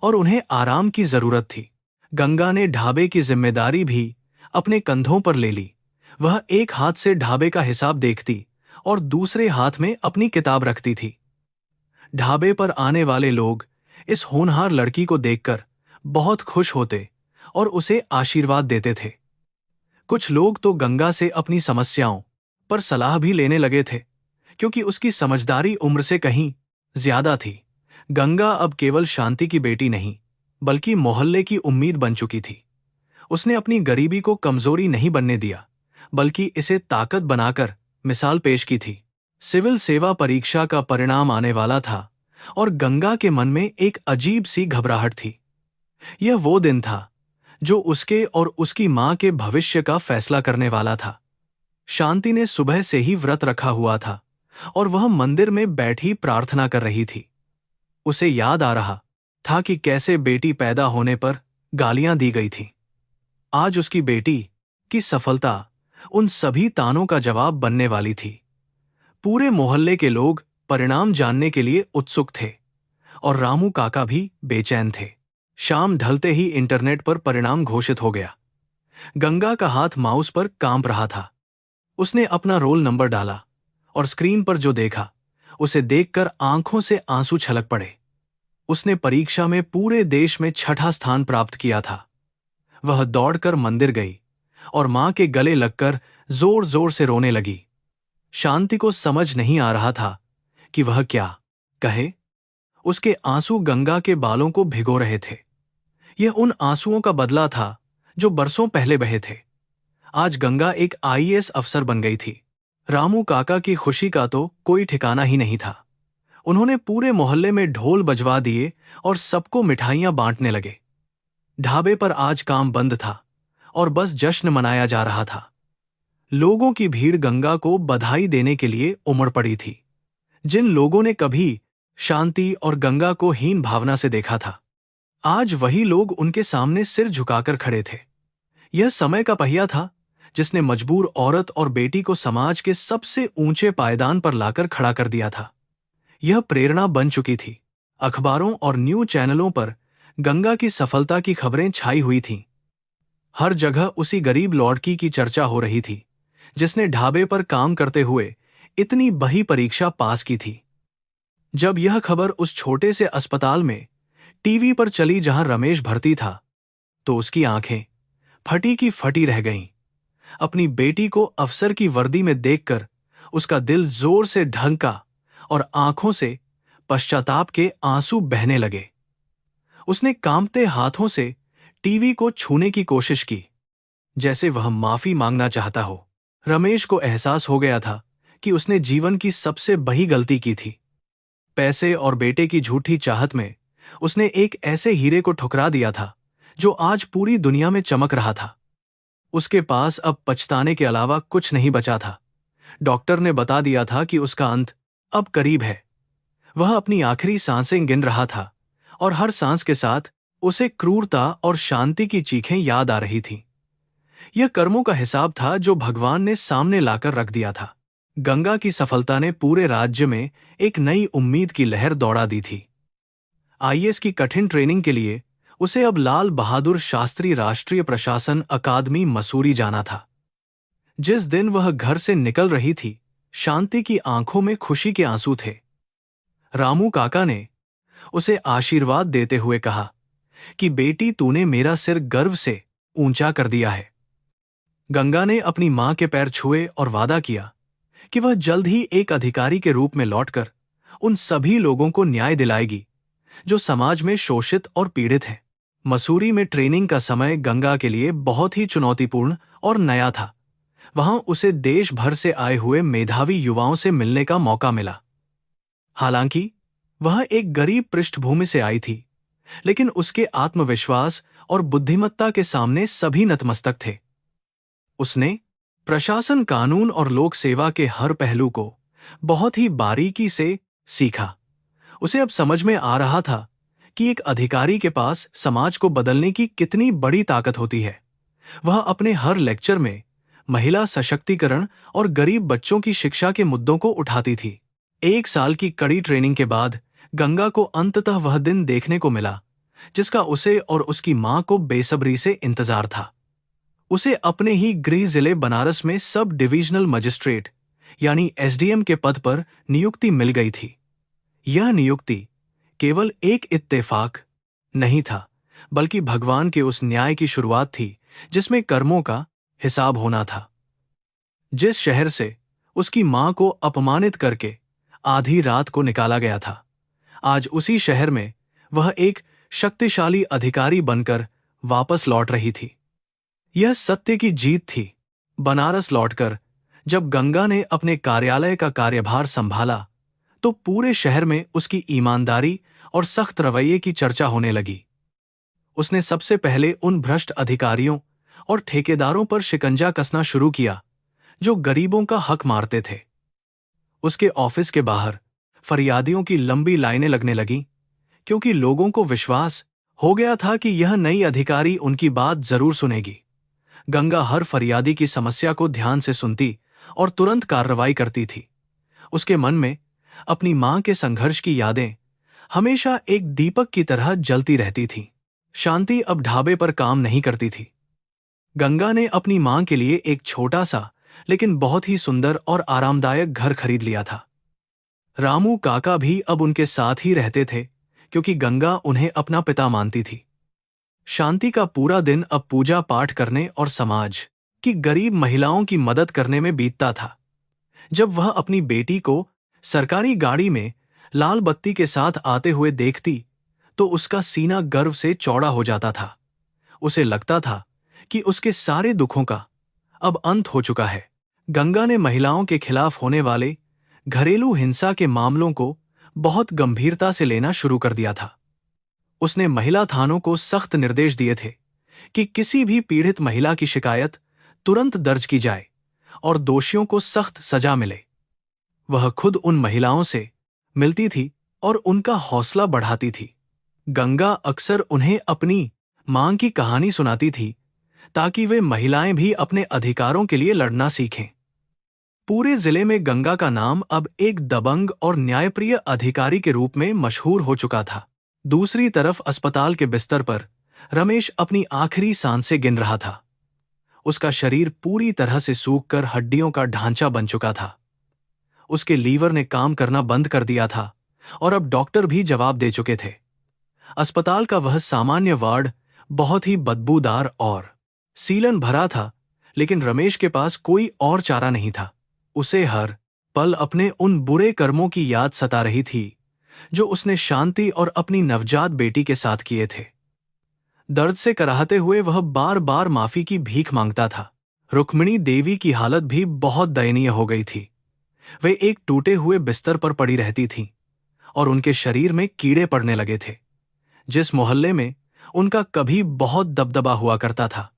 [SPEAKER 1] और उन्हें आराम की जरूरत थी। गंगा ने ढाबे की जिम्मेदारी भी अपने कंधों पर ले ली। वह एक हाथ से ढाबे का हिसाब देखती और दूसरे हाथ में अपनी किताब रखती थी। ढाबे पर आने वाले लोग इस होनहार लड़की को देखकर बहुत खुश होते और उसे आशीर्वाद देते थे। कुछ लोग तो गंगा से अपनी समस्याओं पर सलाह भी लेने लगे थे, क्योंकि उसकी समझदारी उम्र से कहीं ज्यादा थी। गंगा अब केवल शांति की बेटी नहीं, बल्कि मोहल्ले की उम्मीद बन चुकी थी। उसने अपनी गरीबी को कमजोरी नहीं बनने दिया, बल्कि इसे ताकत बनाकर मिसाल पेश की थी। सिविल सेवा परीक्षा का परिणाम आने वाला था और गंगा के मन में एक अजीब सी घबराहट थी। यह वो दिन था जो उसके और उसकी मां के भविष्य का फैसला करने वाला था। शांति ने सुबह से ही व्रत रखा हुआ था और वह मंदिर में बैठी प्रार्थना कर रही थी। उसे याद आ रहा था कि कैसे बेटी पैदा होने पर गालियां दी गई थी। आज उसकी बेटी की सफलता उन सभी तानों का जवाब बनने वाली थी। पूरे मोहल्ले के लोग परिणाम जानने के लिए उत्सुक थे और रामू काका भी बेचैन थे। शाम ढलते ही इंटरनेट पर परिणाम घोषित हो गया। गंगा का हाथ माउस पर कांप रहा था। उसने अपना रोल नंबर डाला और स्क्रीन पर जो देखा, उसे देखकर आंखों से आंसू छलक पड़े। उसने परीक्षा में पूरे देश में 6ठा स्थान प्राप्त किया था। वह दौड़कर मंदिर गई और मां के गले लगकर जोर जोर से रोने लगी। शांति को समझ नहीं आ रहा था कि वह क्या कहे। उसके आंसू गंगा के बालों को भिगो रहे थे। यह उन आंसुओं का बदला था जो बरसों पहले बहे थे। आज गंगा एक आईएएस अफसर बन गई थी। रामू काका की खुशी का तो कोई ठिकाना ही नहीं था। उन्होंने पूरे मोहल्ले में ढोल बजवा दिए और सबको मिठाइयां बांटने लगे। ढाबे पर आज काम बंद था और बस जश्न मनाया जा रहा था। लोगों की भीड़ गंगा को बधाई देने के लिए उमड़ पड़ी थी। जिन लोगों ने कभी शांति और गंगा को हीन भावना से देखा था, आज वही लोग उनके सामने सिर झुकाकर खड़े थे। यह समय का पहिया था जिसने मजबूर औरत और बेटी को समाज के सबसे ऊंचे पायदान पर लाकर खड़ा कर दिया था। यह प्रेरणा बन चुकी थी। अखबारों और न्यूज चैनलों पर गंगा की सफलता की खबरें छाई हुई थीं। हर जगह उसी गरीब लड़की की चर्चा हो रही थी, जिसने ढाबे पर काम करते हुए इतनी बड़ी परीक्षा पास की थी। जब यह खबर उस छोटे से अस्पताल में टीवी पर चली जहां रमेश भर्ती था, तो उसकी आंखें फटी की फटी रह गईं। अपनी बेटी को अफसर की वर्दी में देखकर उसका दिल जोर से धड़का और आंखों से पश्चाताप के आंसू बहने लगे। उसने कांपते हाथों से टीवी को छूने की कोशिश की, जैसे वह माफी मांगना चाहता हो। रमेश को एहसास हो गया था कि उसने जीवन की सबसे बड़ी गलती की थी। पैसे और बेटे की झूठी चाहत में उसने एक ऐसे हीरे को ठुकरा दिया था जो आज पूरी दुनिया में चमक रहा था। उसके पास अब पछताने के अलावा कुछ नहीं बचा था। डॉक्टर ने बता दिया था कि उसका अंत अब करीब है। वह अपनी आखिरी सांसें गिन रहा था और हर सांस के साथ उसे क्रूरता और शांति की चीखें याद आ रही थीं। यह कर्मों का हिसाब था जो भगवान ने सामने लाकर रख दिया था। गंगा की सफलता ने पूरे राज्य में एक नई उम्मीद की लहर दौड़ा दी थी। आईएएस की कठिन ट्रेनिंग के लिए उसे अब लाल बहादुर शास्त्री राष्ट्रीय प्रशासन अकादमी मसूरी जाना था। जिस दिन वह घर से निकल रही थी, शांति की आंखों में खुशी के आंसू थे। रामू काका ने उसे आशीर्वाद देते हुए कहा कि बेटी, तूने मेरा सिर गर्व से ऊंचा कर दिया है। गंगा ने अपनी मां के पैर छुए और वादा किया कि वह जल्द ही एक अधिकारी के रूप में लौटकर उन सभी लोगों को न्याय दिलाएगी जो समाज में शोषित और पीड़ित हैं। मसूरी में ट्रेनिंग का समय गंगा के लिए बहुत ही चुनौतीपूर्ण और नया था। वहां उसे देश भर से आए हुए मेधावी युवाओं से मिलने का मौका मिला। हालांकि वह एक गरीब पृष्ठभूमि से आई थी, लेकिन उसके आत्मविश्वास और बुद्धिमत्ता के सामने सभी नतमस्तक थे। उसने प्रशासन, कानून और लोक सेवा के हर पहलू को बहुत ही बारीकी से सीखा। उसे अब समझ में आ रहा था कि एक अधिकारी के पास समाज को बदलने की कितनी बड़ी ताकत होती है। वह अपने हर लेक्चर में महिला सशक्तिकरण और गरीब बच्चों की शिक्षा के मुद्दों को उठाती थी। 1 साल की कड़ी ट्रेनिंग के बाद गंगा को अंततः वह दिन देखने को मिला जिसका उसे और उसकी मां को बेसब्री से इंतजार था। उसे अपने ही गृह जिले बनारस में सब डिविजनल मजिस्ट्रेट यानी एसडीएम के पद पर नियुक्ति मिल गई थी। यह नियुक्ति केवल एक इत्तेफाक नहीं था, बल्कि भगवान के उस न्याय की शुरुआत थी जिसमें कर्मों का हिसाब होना था। जिस शहर से उसकी मां को अपमानित करके आधी रात को निकाला गया था, आज उसी शहर में वह एक शक्तिशाली अधिकारी बनकर वापस लौट रही थी। यह सत्य की जीत थी। बनारस लौटकर जब गंगा ने अपने कार्यालय का कार्यभार संभाला, तो पूरे शहर में उसकी ईमानदारी और सख्त रवैये की चर्चा होने लगी। उसने सबसे पहले उन भ्रष्ट अधिकारियों और ठेकेदारों पर शिकंजा कसना शुरू किया जो गरीबों का हक मारते थे। उसके ऑफिस के बाहर फरियादियों की लंबी लाइनें लगने लगीं, क्योंकि लोगों को विश्वास हो गया था कि यह नई अधिकारी उनकी बात जरूर सुनेगी। गंगा हर फरियादी की समस्या को ध्यान से सुनती और तुरंत कार्रवाई करती थी। उसके मन में अपनी मां के संघर्ष की यादें हमेशा एक दीपक की तरह जलती रहती थीं। शांति अब ढाबे पर काम नहीं करती थी। गंगा ने अपनी मां के लिए एक छोटा सा लेकिन बहुत ही सुंदर और आरामदायक घर खरीद लिया था। रामू काका भी अब उनके साथ ही रहते थे, क्योंकि गंगा उन्हें अपना पिता मानती थी। शांति का पूरा दिन अब पूजा पाठ करने और समाज की गरीब महिलाओं की मदद करने में बीतता था। जब वह अपनी बेटी को सरकारी गाड़ी में लाल बत्ती के साथ आते हुए देखती, तो उसका सीना गर्व से चौड़ा हो जाता था। उसे लगता था कि उसके सारे दुखों का अब अंत हो चुका है। गंगा ने महिलाओं के खिलाफ होने वाले घरेलू हिंसा के मामलों को बहुत गंभीरता से लेना शुरू कर दिया था। उसने महिला थानों को सख्त निर्देश दिए थे कि किसी भी पीड़ित महिला की शिकायत तुरंत दर्ज की जाए और दोषियों को सख्त सजा मिले। वह खुद उन महिलाओं से मिलती थी और उनका हौसला बढ़ाती थी। गंगा अक्सर उन्हें अपनी मां की कहानी सुनाती थी, ताकि वे महिलाएं भी अपने अधिकारों के लिए लड़ना सीखें। पूरे जिले में गंगा का नाम अब एक दबंग और न्यायप्रिय अधिकारी के रूप में मशहूर हो चुका था। दूसरी तरफ अस्पताल के बिस्तर पर रमेश अपनी आखिरी सांसें गिन रहा था। उसका शरीर पूरी तरह से सूखकर हड्डियों का ढांचा बन चुका था। उसके लीवर ने काम करना बंद कर दिया था और अब डॉक्टर भी जवाब दे चुके थे। अस्पताल का वह सामान्य वार्ड बहुत ही बदबूदार और सीलन भरा था, लेकिन रमेश के पास कोई और चारा नहीं था। उसे हर पल अपने उन बुरे कर्मों की याद सता रही थी जो उसने शांति और अपनी नवजात बेटी के साथ किए थे। दर्द से कराहते हुए वह बार बार माफी की भीख मांगता था। रुक्मिणी देवी की हालत भी बहुत दयनीय हो गई थी। वे एक टूटे हुए बिस्तर पर पड़ी रहती थीं और उनके शरीर में कीड़े पड़ने लगे थे। जिस मोहल्ले में उनका कभी बहुत दबदबा हुआ करता था,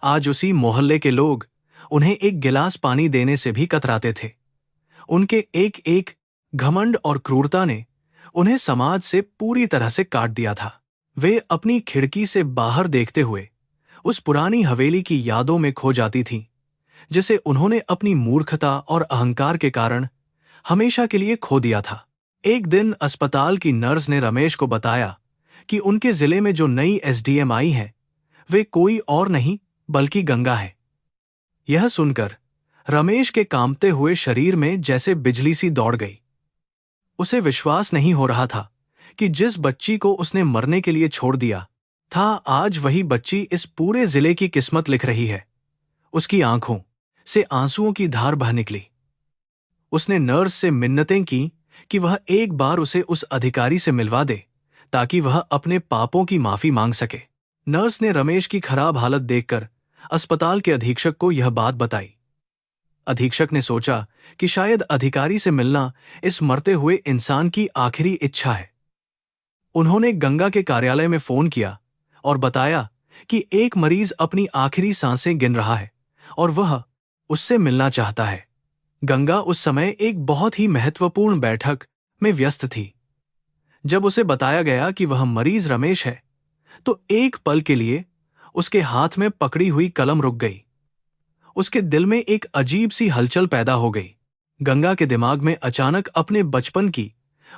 [SPEAKER 1] आज उसी मोहल्ले के लोग उन्हें एक गिलास पानी देने से भी कतराते थे। उनके एक एक घमंड और क्रूरता ने उन्हें समाज से पूरी तरह से काट दिया था। वे अपनी खिड़की से बाहर देखते हुए उस पुरानी हवेली की यादों में खो जाती थीं, जिसे उन्होंने अपनी मूर्खता और अहंकार के कारण हमेशा के लिए खो दिया था। एक दिन अस्पताल की नर्स ने रमेश को बताया कि उनके जिले में जो नई एसडीएम आई है, वे कोई और नहीं बल्कि गंगा है। यह सुनकर रमेश के कांपते हुए शरीर में जैसे बिजली सी दौड़ गई। उसे विश्वास नहीं हो रहा था कि जिस बच्ची को उसने मरने के लिए छोड़ दिया था, आज वही बच्ची इस पूरे जिले की किस्मत लिख रही है। उसकी आंखों से आंसुओं की धार बह निकली। उसने नर्स से मिन्नतें की कि वह एक बार उसे उस अधिकारी से मिलवा दे ताकि वह अपने पापों की माफी मांग सके। नर्स ने रमेश की खराब हालत देखकर अस्पताल के अधीक्षक को यह बात बताई। अधीक्षक ने सोचा कि शायद अधिकारी से मिलना इस मरते हुए इंसान की आखिरी इच्छा है। उन्होंने गंगा के कार्यालय में फोन किया और बताया कि एक मरीज अपनी आखिरी सांसें गिन रहा है और वह उससे मिलना चाहता है। गंगा उस समय एक बहुत ही महत्वपूर्ण बैठक में व्यस्त थी। जब उसे बताया गया कि वह मरीज रमेश है, तो एक पल के लिए उसके हाथ में पकड़ी हुई कलम रुक गई। उसके दिल में एक अजीब सी हलचल पैदा हो गई। गंगा के दिमाग में अचानक अपने बचपन की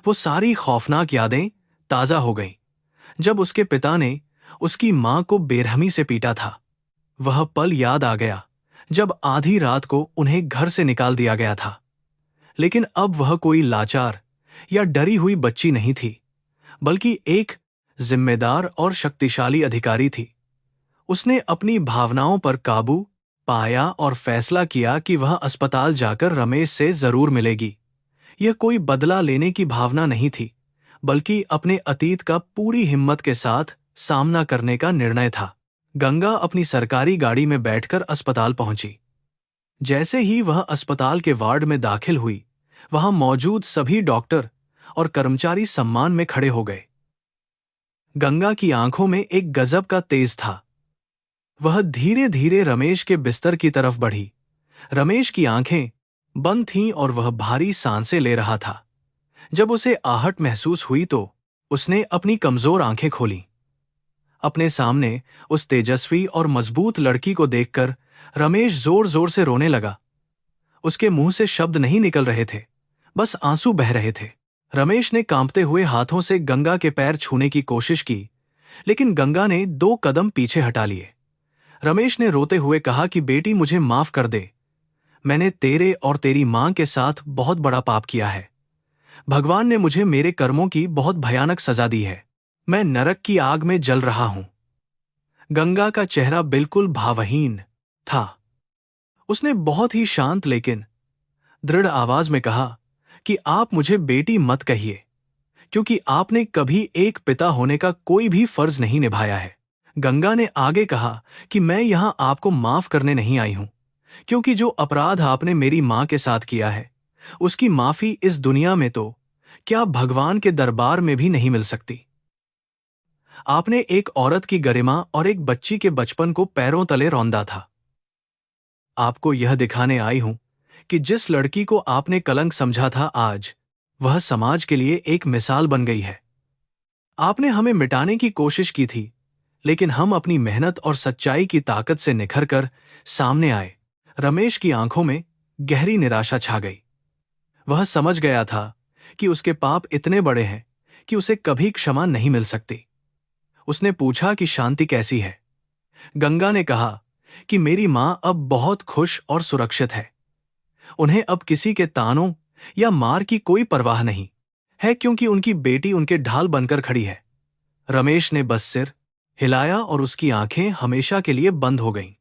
[SPEAKER 1] वो सारी खौफनाक यादें ताजा हो गईं, जब उसके पिता ने उसकी मां को बेरहमी से पीटा था। वह पल याद आ गया जब आधी रात को उन्हें घर से निकाल दिया गया था। लेकिन अब वह कोई लाचार या डरी हुई बच्ची नहीं थी, बल्कि एक जिम्मेदार और शक्तिशाली अधिकारी थी। उसने अपनी भावनाओं पर काबू पाया और फैसला किया कि वह अस्पताल जाकर रमेश से जरूर मिलेगी। यह कोई बदला लेने की भावना नहीं थी, बल्कि अपने अतीत का पूरी हिम्मत के साथ सामना करने का निर्णय था। गंगा अपनी सरकारी गाड़ी में बैठकर अस्पताल पहुंची। जैसे ही वह अस्पताल के वार्ड में दाखिल हुई, वहां मौजूद सभी डॉक्टर और कर्मचारी सम्मान में खड़े हो गए। गंगा की आंखों में एक गजब का तेज था। वह धीरे धीरे रमेश के बिस्तर की तरफ बढ़ी। रमेश की आंखें बंद थीं और वह भारी सांसें ले रहा था। जब उसे आहट महसूस हुई तो उसने अपनी कमजोर आंखें खोलीं। अपने सामने उस तेजस्वी और मजबूत लड़की को देखकर रमेश जोर जोर से रोने लगा। उसके मुंह से शब्द नहीं निकल रहे थे, बस आंसू बह रहे थे। रमेश ने कांपते हुए हाथों से गंगा के पैर छूने की कोशिश की, लेकिन गंगा ने 2 कदम पीछे हटा लिए। रमेश ने रोते हुए कहा कि बेटी, मुझे माफ कर दे। मैंने तेरे और तेरी मां के साथ बहुत बड़ा पाप किया है। भगवान ने मुझे मेरे कर्मों की बहुत भयानक सजा दी है। मैं नरक की आग में जल रहा हूं। गंगा का चेहरा बिल्कुल भावहीन था। उसने बहुत ही शांत लेकिन दृढ़ आवाज में कहा कि आप मुझे बेटी मत कहिए, क्योंकि आपने कभी एक पिता होने का कोई भी फर्ज नहीं निभाया है। गंगा ने आगे कहा कि मैं यहां आपको माफ करने नहीं आई हूं, क्योंकि जो अपराध आपने मेरी मां के साथ किया है, उसकी माफी इस दुनिया में तो क्या भगवान के दरबार में भी नहीं मिल सकती। आपने एक औरत की गरिमा और एक बच्ची के बचपन को पैरों तले रौंदा था। आपको यह दिखाने आई हूं कि जिस लड़की को आपने कलंक समझा था, आज वह समाज के लिए एक मिसाल बन गई है। आपने हमें मिटाने की कोशिश की थी, लेकिन हम अपनी मेहनत और सच्चाई की ताकत से निखर कर सामने आए। रमेश की आंखों में गहरी निराशा छा गई। वह समझ गया था कि उसके पाप इतने बड़े हैं कि उसे कभी क्षमा नहीं मिल सकती। उसने पूछा कि शांति कैसी है। गंगा ने कहा कि मेरी मां अब बहुत खुश और सुरक्षित है। उन्हें अब किसी के तानों या मार की कोई परवाह नहीं है, क्योंकि उनकी बेटी उनके ढाल बनकर खड़ी है। रमेश ने बस सिर हिलाया और उसकी आंखें हमेशा के लिए बंद हो गईं।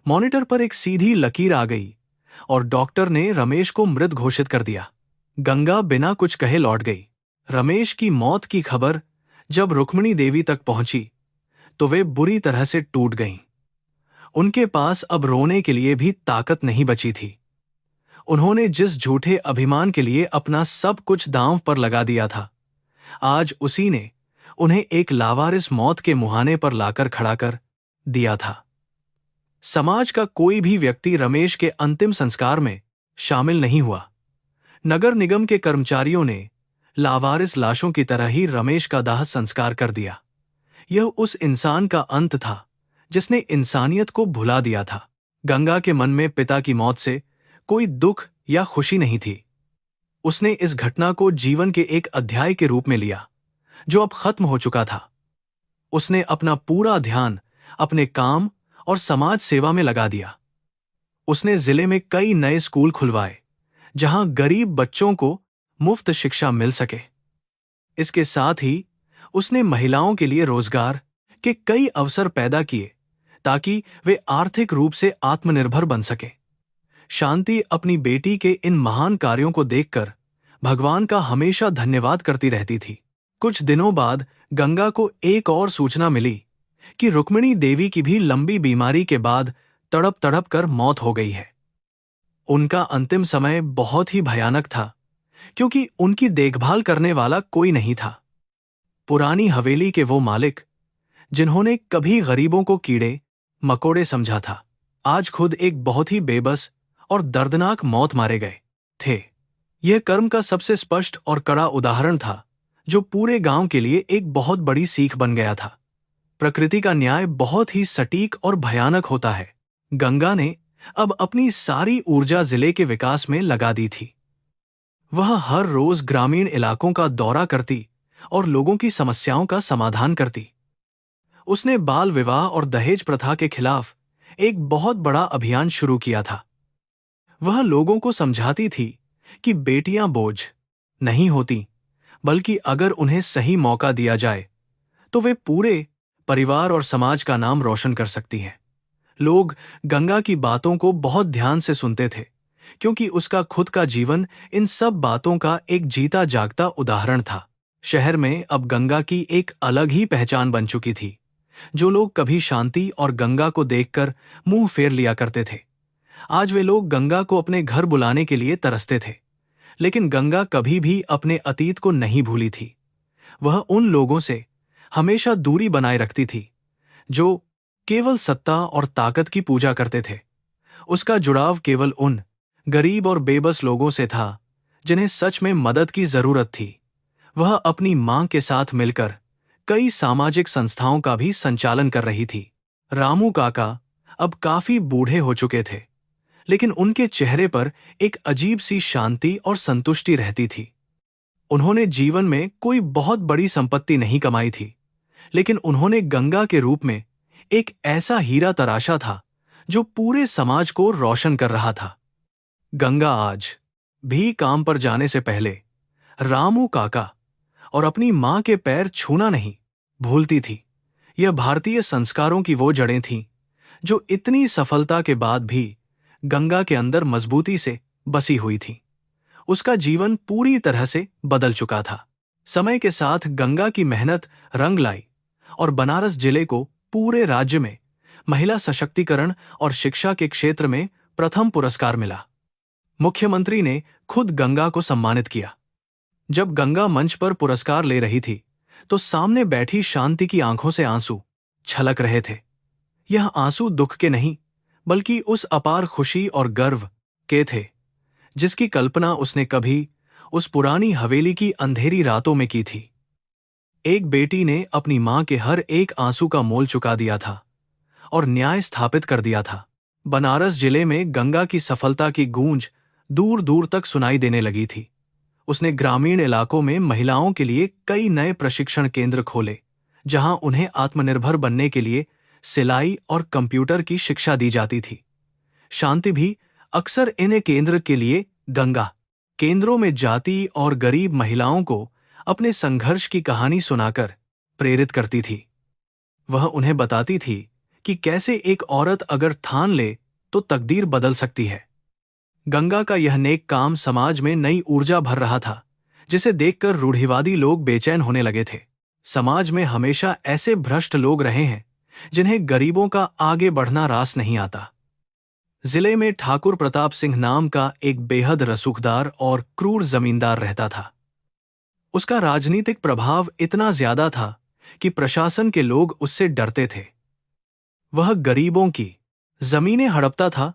[SPEAKER 1] मॉनिटर पर एक सीधी लकीर आ गई और डॉक्टर ने रमेश को मृत घोषित कर दिया। गंगा बिना कुछ कहे लौट गई। रमेश की मौत की खबर जब रुक्मिणी देवी तक पहुंची तो वे बुरी तरह से टूट गईं। उनके पास अब रोने के लिए भी ताकत नहीं बची थी। उन्होंने जिस झूठे अभिमान के लिए अपना सब कुछ दांव पर लगा दिया था, आज उसी ने उन्हें एक लावारिस मौत के मुहाने पर लाकर खड़ा कर दिया था। समाज का कोई भी व्यक्ति रमेश के अंतिम संस्कार में शामिल नहीं हुआ। नगर निगम के कर्मचारियों ने लावारिस लाशों की तरह ही रमेश का दाह संस्कार कर दिया। यह उस इंसान का अंत था जिसने इंसानियत को भुला दिया था। गंगा के मन में पिता की मौत से कोई दुख या खुशी नहीं थी। उसने इस घटना को जीवन के एक अध्याय के रूप में लिया जो अब खत्म हो चुका था। उसने अपना पूरा ध्यान अपने काम और समाज सेवा में लगा दिया। उसने जिले में कई नए स्कूल खुलवाए जहां गरीब बच्चों को मुफ्त शिक्षा मिल सके। इसके साथ ही उसने महिलाओं के लिए रोजगार के कई अवसर पैदा किए ताकि वे आर्थिक रूप से आत्मनिर्भर बन सकें। शांति अपनी बेटी के इन महान कार्यों को देखकर भगवान का हमेशा धन्यवाद करती रहती थी। कुछ दिनों बाद गंगा को एक और सूचना मिली कि रुक्मिणी देवी की भी लंबी बीमारी के बाद तड़प तड़प कर मौत हो गई है। उनका अंतिम समय बहुत ही भयानक था क्योंकि उनकी देखभाल करने वाला कोई नहीं था। पुरानी हवेली के वो मालिक जिन्होंने कभी गरीबों को कीड़े मकोड़े समझा था, आज खुद एक बहुत ही बेबस और दर्दनाक मौत मारे गए थे। यह कर्म का सबसे स्पष्ट और कड़ा उदाहरण था जो पूरे गांव के लिए एक बहुत बड़ी सीख बन गया था। प्रकृति का न्याय बहुत ही सटीक और भयानक होता है। गंगा ने अब अपनी सारी ऊर्जा जिले के विकास में लगा दी थी। वह हर रोज ग्रामीण इलाकों का दौरा करती और लोगों की समस्याओं का समाधान करती। उसने बाल विवाह और दहेज प्रथा के खिलाफ एक बहुत बड़ा अभियान शुरू किया था। वह लोगों को समझाती थी कि बेटियां बोझ नहीं होती, बल्कि अगर उन्हें सही मौका दिया जाए तो वे पूरे परिवार और समाज का नाम रोशन कर सकती हैं। लोग गंगा की बातों को बहुत ध्यान से सुनते थे क्योंकि उसका खुद का जीवन इन सब बातों का एक जीता जागता उदाहरण था। शहर में अब गंगा की एक अलग ही पहचान बन चुकी थी। जो लोग कभी शांति और गंगा को देखकर मुंह फेर लिया करते थे, आज वे लोग गंगा को अपने घर बुलाने के लिए तरसते थे। लेकिन गंगा कभी भी अपने अतीत को नहीं भूली थी। वह उन लोगों से हमेशा दूरी बनाए रखती थी जो केवल सत्ता और ताकत की पूजा करते थे। उसका जुड़ाव केवल उन गरीब और बेबस लोगों से था जिन्हें सच में मदद की जरूरत थी। वह अपनी मां के साथ मिलकर कई सामाजिक संस्थाओं का भी संचालन कर रही थी। रामू काका अब काफी बूढ़े हो चुके थे, लेकिन उनके चेहरे पर एक अजीब सी शांति और संतुष्टि रहती थी। उन्होंने जीवन में कोई बहुत बड़ी संपत्ति नहीं कमाई थी, लेकिन उन्होंने गंगा के रूप में एक ऐसा हीरा तराशा था जो पूरे समाज को रोशन कर रहा था। गंगा आज भी काम पर जाने से पहले रामू काका और अपनी मां के पैर छूना नहीं भूलती थी। यह भारतीय संस्कारों की वो जड़ें थीं जो इतनी सफलता के बाद भी गंगा के अंदर मजबूती से बसी हुई थीं। उसका जीवन पूरी तरह से बदल चुका था। समय के साथ गंगा की मेहनत रंग लाई और बनारस जिले को पूरे राज्य में महिला सशक्तिकरण और शिक्षा के क्षेत्र में प्रथम पुरस्कार मिला। मुख्यमंत्री ने खुद गंगा को सम्मानित किया। जब गंगा मंच पर पुरस्कार ले रही थी तो सामने बैठी शांति की आंखों से आंसू छलक रहे थे। यह आंसू दुख के नहीं, बल्कि उस अपार खुशी और गर्व के थे जिसकी कल्पना उसने कभी उस पुरानी हवेली की अंधेरी रातों में की थी। एक बेटी ने अपनी मां के हर एक आंसू का मोल चुका दिया था और न्याय स्थापित कर दिया था। बनारस जिले में गंगा की सफलता की गूंज दूर दूर तक सुनाई देने लगी थी। उसने ग्रामीण इलाकों में महिलाओं के लिए कई नए प्रशिक्षण केंद्र खोले, जहां उन्हें आत्मनिर्भर बनने के लिए सिलाई और कंप्यूटर की शिक्षा दी जाती थी। शांति भी अक्सर इन केंद्र के लिए गंगा केंद्रों में जाती और गरीब महिलाओं को अपने संघर्ष की कहानी सुनाकर प्रेरित करती थी। वह उन्हें बताती थी कि कैसे एक औरत अगर ठान ले तो तकदीर बदल सकती है। गंगा का यह नेक काम समाज में नई ऊर्जा भर रहा था, जिसे देखकर रूढ़िवादी लोग बेचैन होने लगे थे। समाज में हमेशा ऐसे भ्रष्ट लोग रहे हैं जिन्हें गरीबों का आगे बढ़ना रास नहीं आता। जिले में ठाकुर प्रताप सिंह नाम का एक बेहद रसूखदार और क्रूर जमींदार रहता था। उसका राजनीतिक प्रभाव इतना ज्यादा था कि प्रशासन के लोग उससे डरते थे। वह गरीबों की जमीनें हड़पता था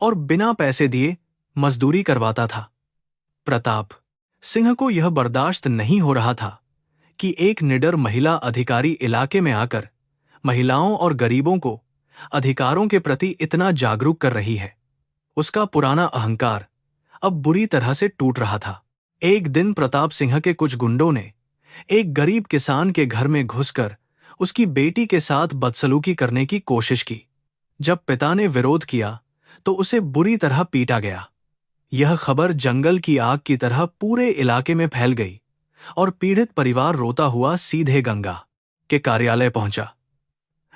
[SPEAKER 1] और बिना पैसे दिए मजदूरी करवाता था। प्रताप सिंह को यह बर्दाश्त नहीं हो रहा था कि एक निडर महिला अधिकारी इलाके में आकर महिलाओं और गरीबों को अधिकारों के प्रति इतना जागरूक कर रही है। उसका पुराना अहंकार अब बुरी तरह से टूट रहा था। एक दिन प्रताप सिंह के कुछ गुंडों ने एक गरीब किसान के घर में घुसकर उसकी बेटी के साथ बदसलूकी करने की कोशिश की। जब पिता ने विरोध किया तो उसे बुरी तरह पीटा गया। यह खबर जंगल की आग की तरह पूरे इलाके में फैल गई और पीड़ित परिवार रोता हुआ सीधे गंगा के कार्यालय पहुंचा।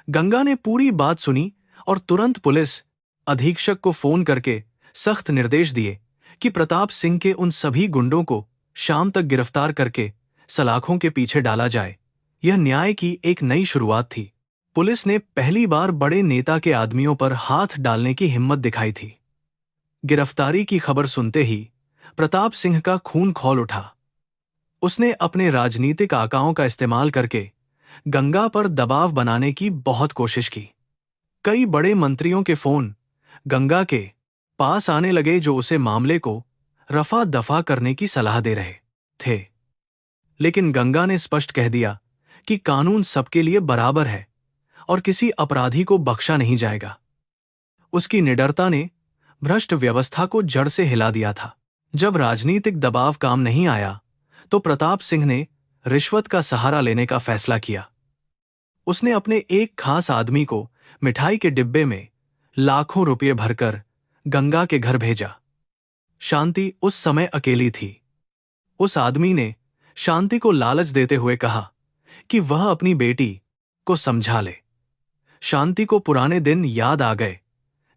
[SPEAKER 1] गंगा ने पूरी बात सुनी और तुरंत पुलिस अधीक्षक को फोन करके सख्त निर्देश दिए कि प्रताप सिंह के उन सभी गुंडों को शाम तक गिरफ्तार करके सलाखों के पीछे डाला जाए। यह न्याय की एक नई शुरुआत थी। पुलिस ने पहली बार बड़े नेता के आदमियों पर हाथ डालने की हिम्मत दिखाई थी। गिरफ्तारी की खबर सुनते ही प्रताप सिंह का खून खौल उठा। उसने अपने राजनीतिक आकाओं का इस्तेमाल करके गंगा पर दबाव बनाने की बहुत कोशिश की। कई बड़े मंत्रियों के फोन गंगा के पास आने लगे जो उसे मामले को रफा दफा करने की सलाह दे रहे थे। लेकिन गंगा ने स्पष्ट कह दिया कि कानून सबके लिए बराबर है और किसी अपराधी को बख्शा नहीं जाएगा। उसकी निडरता ने भ्रष्ट व्यवस्था को जड़ से हिला दिया था। जब राजनीतिक दबाव काम नहीं आया तो प्रताप सिंह ने रिश्वत का सहारा लेने का फैसला किया। उसने अपने एक खास आदमी को मिठाई के डिब्बे में लाखों रुपये भरकर गंगा के घर भेजा। शांति उस समय अकेली थी। उस आदमी ने शांति को लालच देते हुए कहा कि वह अपनी बेटी को समझा ले। शांति को पुराने दिन याद आ गए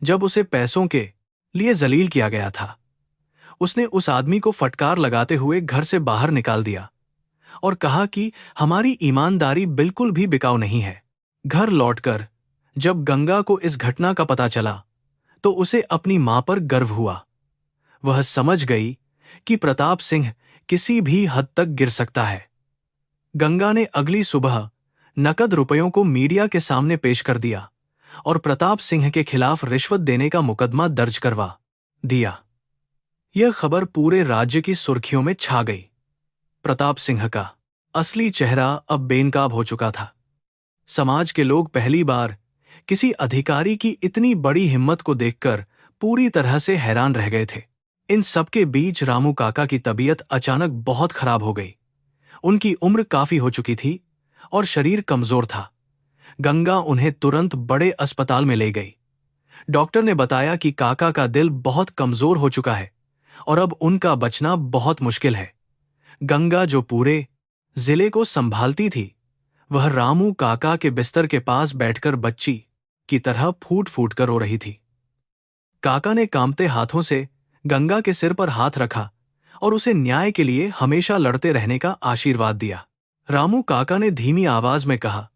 [SPEAKER 1] जब उसे पैसों के लिए जलील किया गया था। उसने उस आदमी को फटकार लगाते हुए घर से बाहर निकाल दिया और कहा कि हमारी ईमानदारी बिल्कुल भी बिकाऊ नहीं है। घर लौटकर जब गंगा को इस घटना का पता चला तो उसे अपनी मां पर गर्व हुआ। वह समझ गई कि प्रताप सिंह किसी भी हद तक गिर सकता है। गंगा ने अगली सुबह नकद रुपयों को मीडिया के सामने पेश कर दिया और प्रताप सिंह के खिलाफ रिश्वत देने का मुकदमा दर्ज करवा दिया। यह खबर पूरे राज्य की सुर्खियों में छा गई। प्रताप सिंह का असली चेहरा अब बेनकाब हो चुका था। समाज के लोग पहली बार किसी अधिकारी की इतनी बड़ी हिम्मत को देखकर पूरी तरह से हैरान रह गए थे। इन सबके बीच रामू काका की तबीयत अचानक बहुत खराब हो गई। उनकी उम्र काफी हो चुकी थी और शरीर कमजोर था। गंगा उन्हें तुरंत बड़े अस्पताल में ले गई। डॉक्टर ने बताया कि काका का दिल बहुत कमजोर हो चुका है और अब उनका बचना बहुत मुश्किल है। गंगा जो पूरे जिले को संभालती थी, वह रामू काका के बिस्तर के पास बैठकर बच्ची की तरह फूट फूट कर रो रही थी। काका ने कांपते हाथों से गंगा के सिर पर हाथ रखा और उसे न्याय के लिए हमेशा लड़ते रहने का आशीर्वाद दिया। रामू काका ने धीमी आवाज में कहा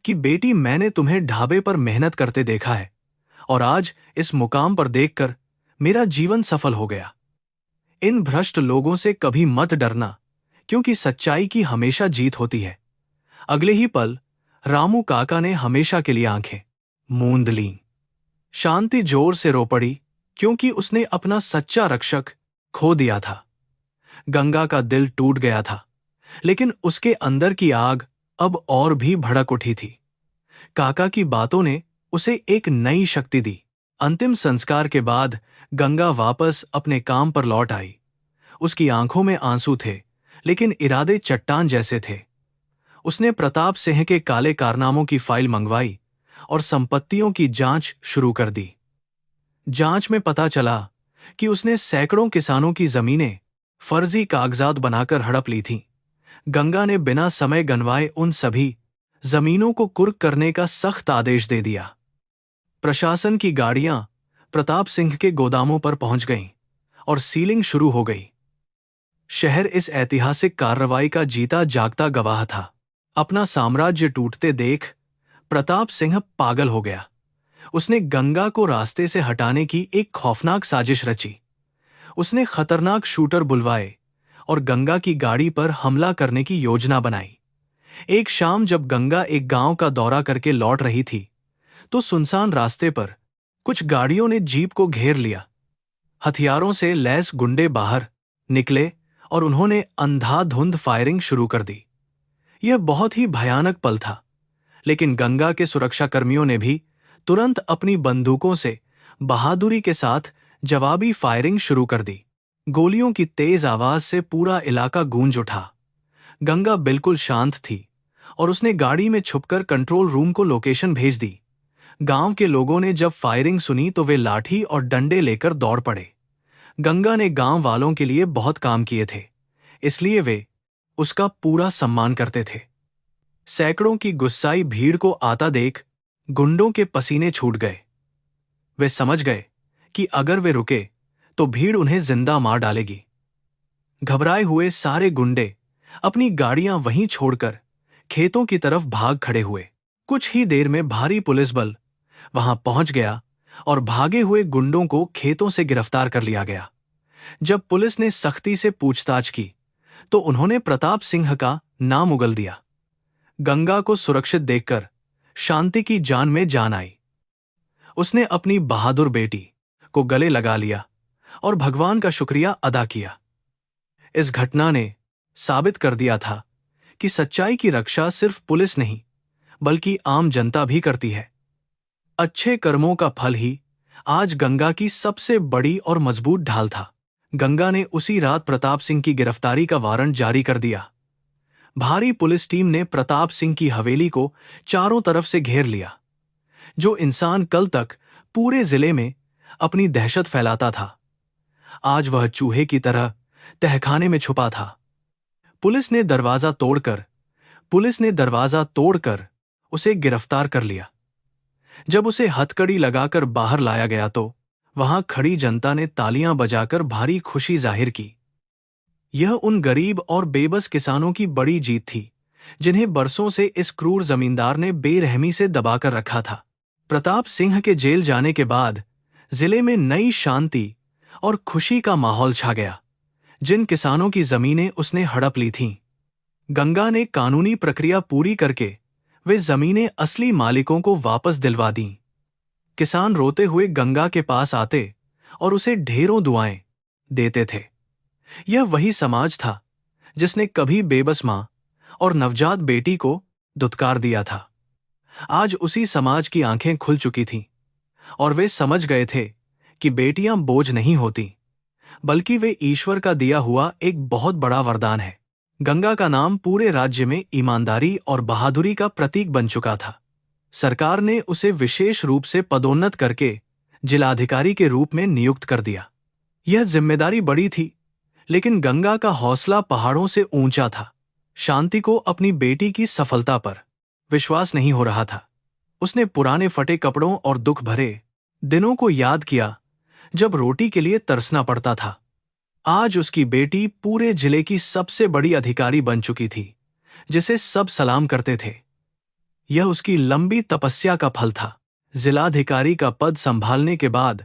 [SPEAKER 1] कि बेटी, मैंने तुम्हें ढाबे पर मेहनत करते देखा है और आज इस मुकाम पर देखकर मेरा जीवन सफल हो गया। इन भ्रष्ट लोगों से कभी मत डरना, क्योंकि सच्चाई की हमेशा जीत होती है। अगले ही पल रामू काका ने हमेशा के लिए आंखें मूंद लीं। शांति जोर से रो पड़ी क्योंकि उसने अपना सच्चा रक्षक खो दिया था। गंगा का दिल टूट गया था, लेकिन उसके अंदर की आग अब और भी भड़क उठी थी। काका की बातों ने उसे एक नई शक्ति दी। अंतिम संस्कार के बाद गंगा वापस अपने काम पर लौट आई। उसकी आंखों में आंसू थे, लेकिन इरादे चट्टान जैसे थे। उसने प्रताप सिंह के काले कारनामों की फाइल मंगवाई और संपत्तियों की जांच शुरू कर दी। जांच में पता चला कि उसने सैकड़ों किसानों की जमीनें फर्जी कागजात बनाकर हड़प ली थीं। गंगा ने बिना समय गंवाए उन सभी जमीनों को कुर्क करने का सख्त आदेश दे दिया। प्रशासन की गाड़ियां प्रताप सिंह के गोदामों पर पहुंच गईं और सीलिंग शुरू हो गई। शहर इस ऐतिहासिक कार्रवाई का जीता जागता गवाह था। अपना साम्राज्य टूटते देख प्रताप सिंह पागल हो गया। उसने गंगा को रास्ते से हटाने की एक खौफनाक साजिश रची। उसने खतरनाक शूटर बुलवाए और गंगा की गाड़ी पर हमला करने की योजना बनाई। एक शाम जब गंगा एक गांव का दौरा करके लौट रही थी, तो सुनसान रास्ते पर कुछ गाड़ियों ने जीप को घेर लिया। हथियारों से लैस गुंडे बाहर निकले और उन्होंने अंधाधुंध फायरिंग शुरू कर दी। यह बहुत ही भयानक पल था, लेकिन गंगा के सुरक्षाकर्मियों ने भी तुरंत अपनी बंदूकों से बहादुरी के साथ जवाबी फायरिंग शुरू कर दी। गोलियों की तेज आवाज से पूरा इलाका गूंज उठा। गंगा बिल्कुल शांत थी और उसने गाड़ी में छुपकर कंट्रोल रूम को लोकेशन भेज दी। गांव के लोगों ने जब फायरिंग सुनी तो वे लाठी और डंडे लेकर दौड़ पड़े। गंगा ने गांव वालों के लिए बहुत काम किए थे, इसलिए वे उसका पूरा सम्मान करते थे। सैकड़ों की गुस्साई भीड़ को आता देख गुंडों के पसीने छूट गए। वे समझ गए कि अगर वे रुके तो भीड़ उन्हें जिंदा मार डालेगी। घबराए हुए सारे गुंडे अपनी गाड़ियां वहीं छोड़कर खेतों की तरफ भाग खड़े हुए। कुछ ही देर में भारी पुलिस बल वहां पहुंच गया और भागे हुए गुंडों को खेतों से गिरफ्तार कर लिया गया। जब पुलिस ने सख्ती से पूछताछ की तो उन्होंने प्रताप सिंह का नाम उगल दिया। गंगा को सुरक्षित देखकर शांति की जान में जान आई। उसने अपनी बहादुर बेटी को गले लगा लिया और भगवान का शुक्रिया अदा किया। इस घटना ने साबित कर दिया था कि सच्चाई की रक्षा सिर्फ पुलिस नहीं, बल्कि आम जनता भी करती है। अच्छे कर्मों का फल ही आज गंगा की सबसे बड़ी और मजबूत ढाल था। गंगा ने उसी रात प्रताप सिंह की गिरफ्तारी का वारंट जारी कर दिया। भारी पुलिस टीम ने प्रताप सिंह की हवेली को चारों तरफ से घेर लिया। जो इंसान कल तक पूरे जिले में अपनी दहशत फैलाता था, आज वह चूहे की तरह तहखाने में छुपा था। पुलिस ने दरवाजा तोड़कर उसे गिरफ्तार कर लिया। जब उसे हथकड़ी लगाकर बाहर लाया गया तो वहां खड़ी जनता ने तालियां बजाकर भारी खुशी जाहिर की। यह उन गरीब और बेबस किसानों की बड़ी जीत थी, जिन्हें बरसों से इस क्रूर जमींदार ने बेरहमी से दबाकर रखा था। प्रताप सिंह के जेल जाने के बाद जिले में नई शांति और खुशी का माहौल छा गया। जिन किसानों की जमीनें उसने हड़प ली थीं, गंगा ने कानूनी प्रक्रिया पूरी करके वे जमीनें असली मालिकों को वापस दिलवा दीं। किसान रोते हुए गंगा के पास आते और उसे ढेरों दुआएं देते थे। यह वही समाज था जिसने कभी बेबस मां और नवजात बेटी को दुत्कार दिया था। आज उसी समाज की आंखें खुल चुकी थीं और वे समझ गए थे कि बेटियां बोझ नहीं होती, बल्कि वे ईश्वर का दिया हुआ एक बहुत बड़ा वरदान है। गंगा का नाम पूरे राज्य में ईमानदारी और बहादुरी का प्रतीक बन चुका था। सरकार ने उसे विशेष रूप से पदोन्नत करके जिलाधिकारी के रूप में नियुक्त कर दिया। यह जिम्मेदारी बड़ी थी, लेकिन गंगा का हौसला पहाड़ों से ऊंचा था। शांति को अपनी बेटी की सफलता पर विश्वास नहीं हो रहा था। उसने पुराने फटे कपड़ों और दुख भरे दिनों को याद किया जब रोटी के लिए तरसना पड़ता था। आज उसकी बेटी पूरे जिले की सबसे बड़ी अधिकारी बन चुकी थी, जिसे सब सलाम करते थे। यह उसकी लंबी तपस्या का फल था। जिलाधिकारी का पद संभालने के बाद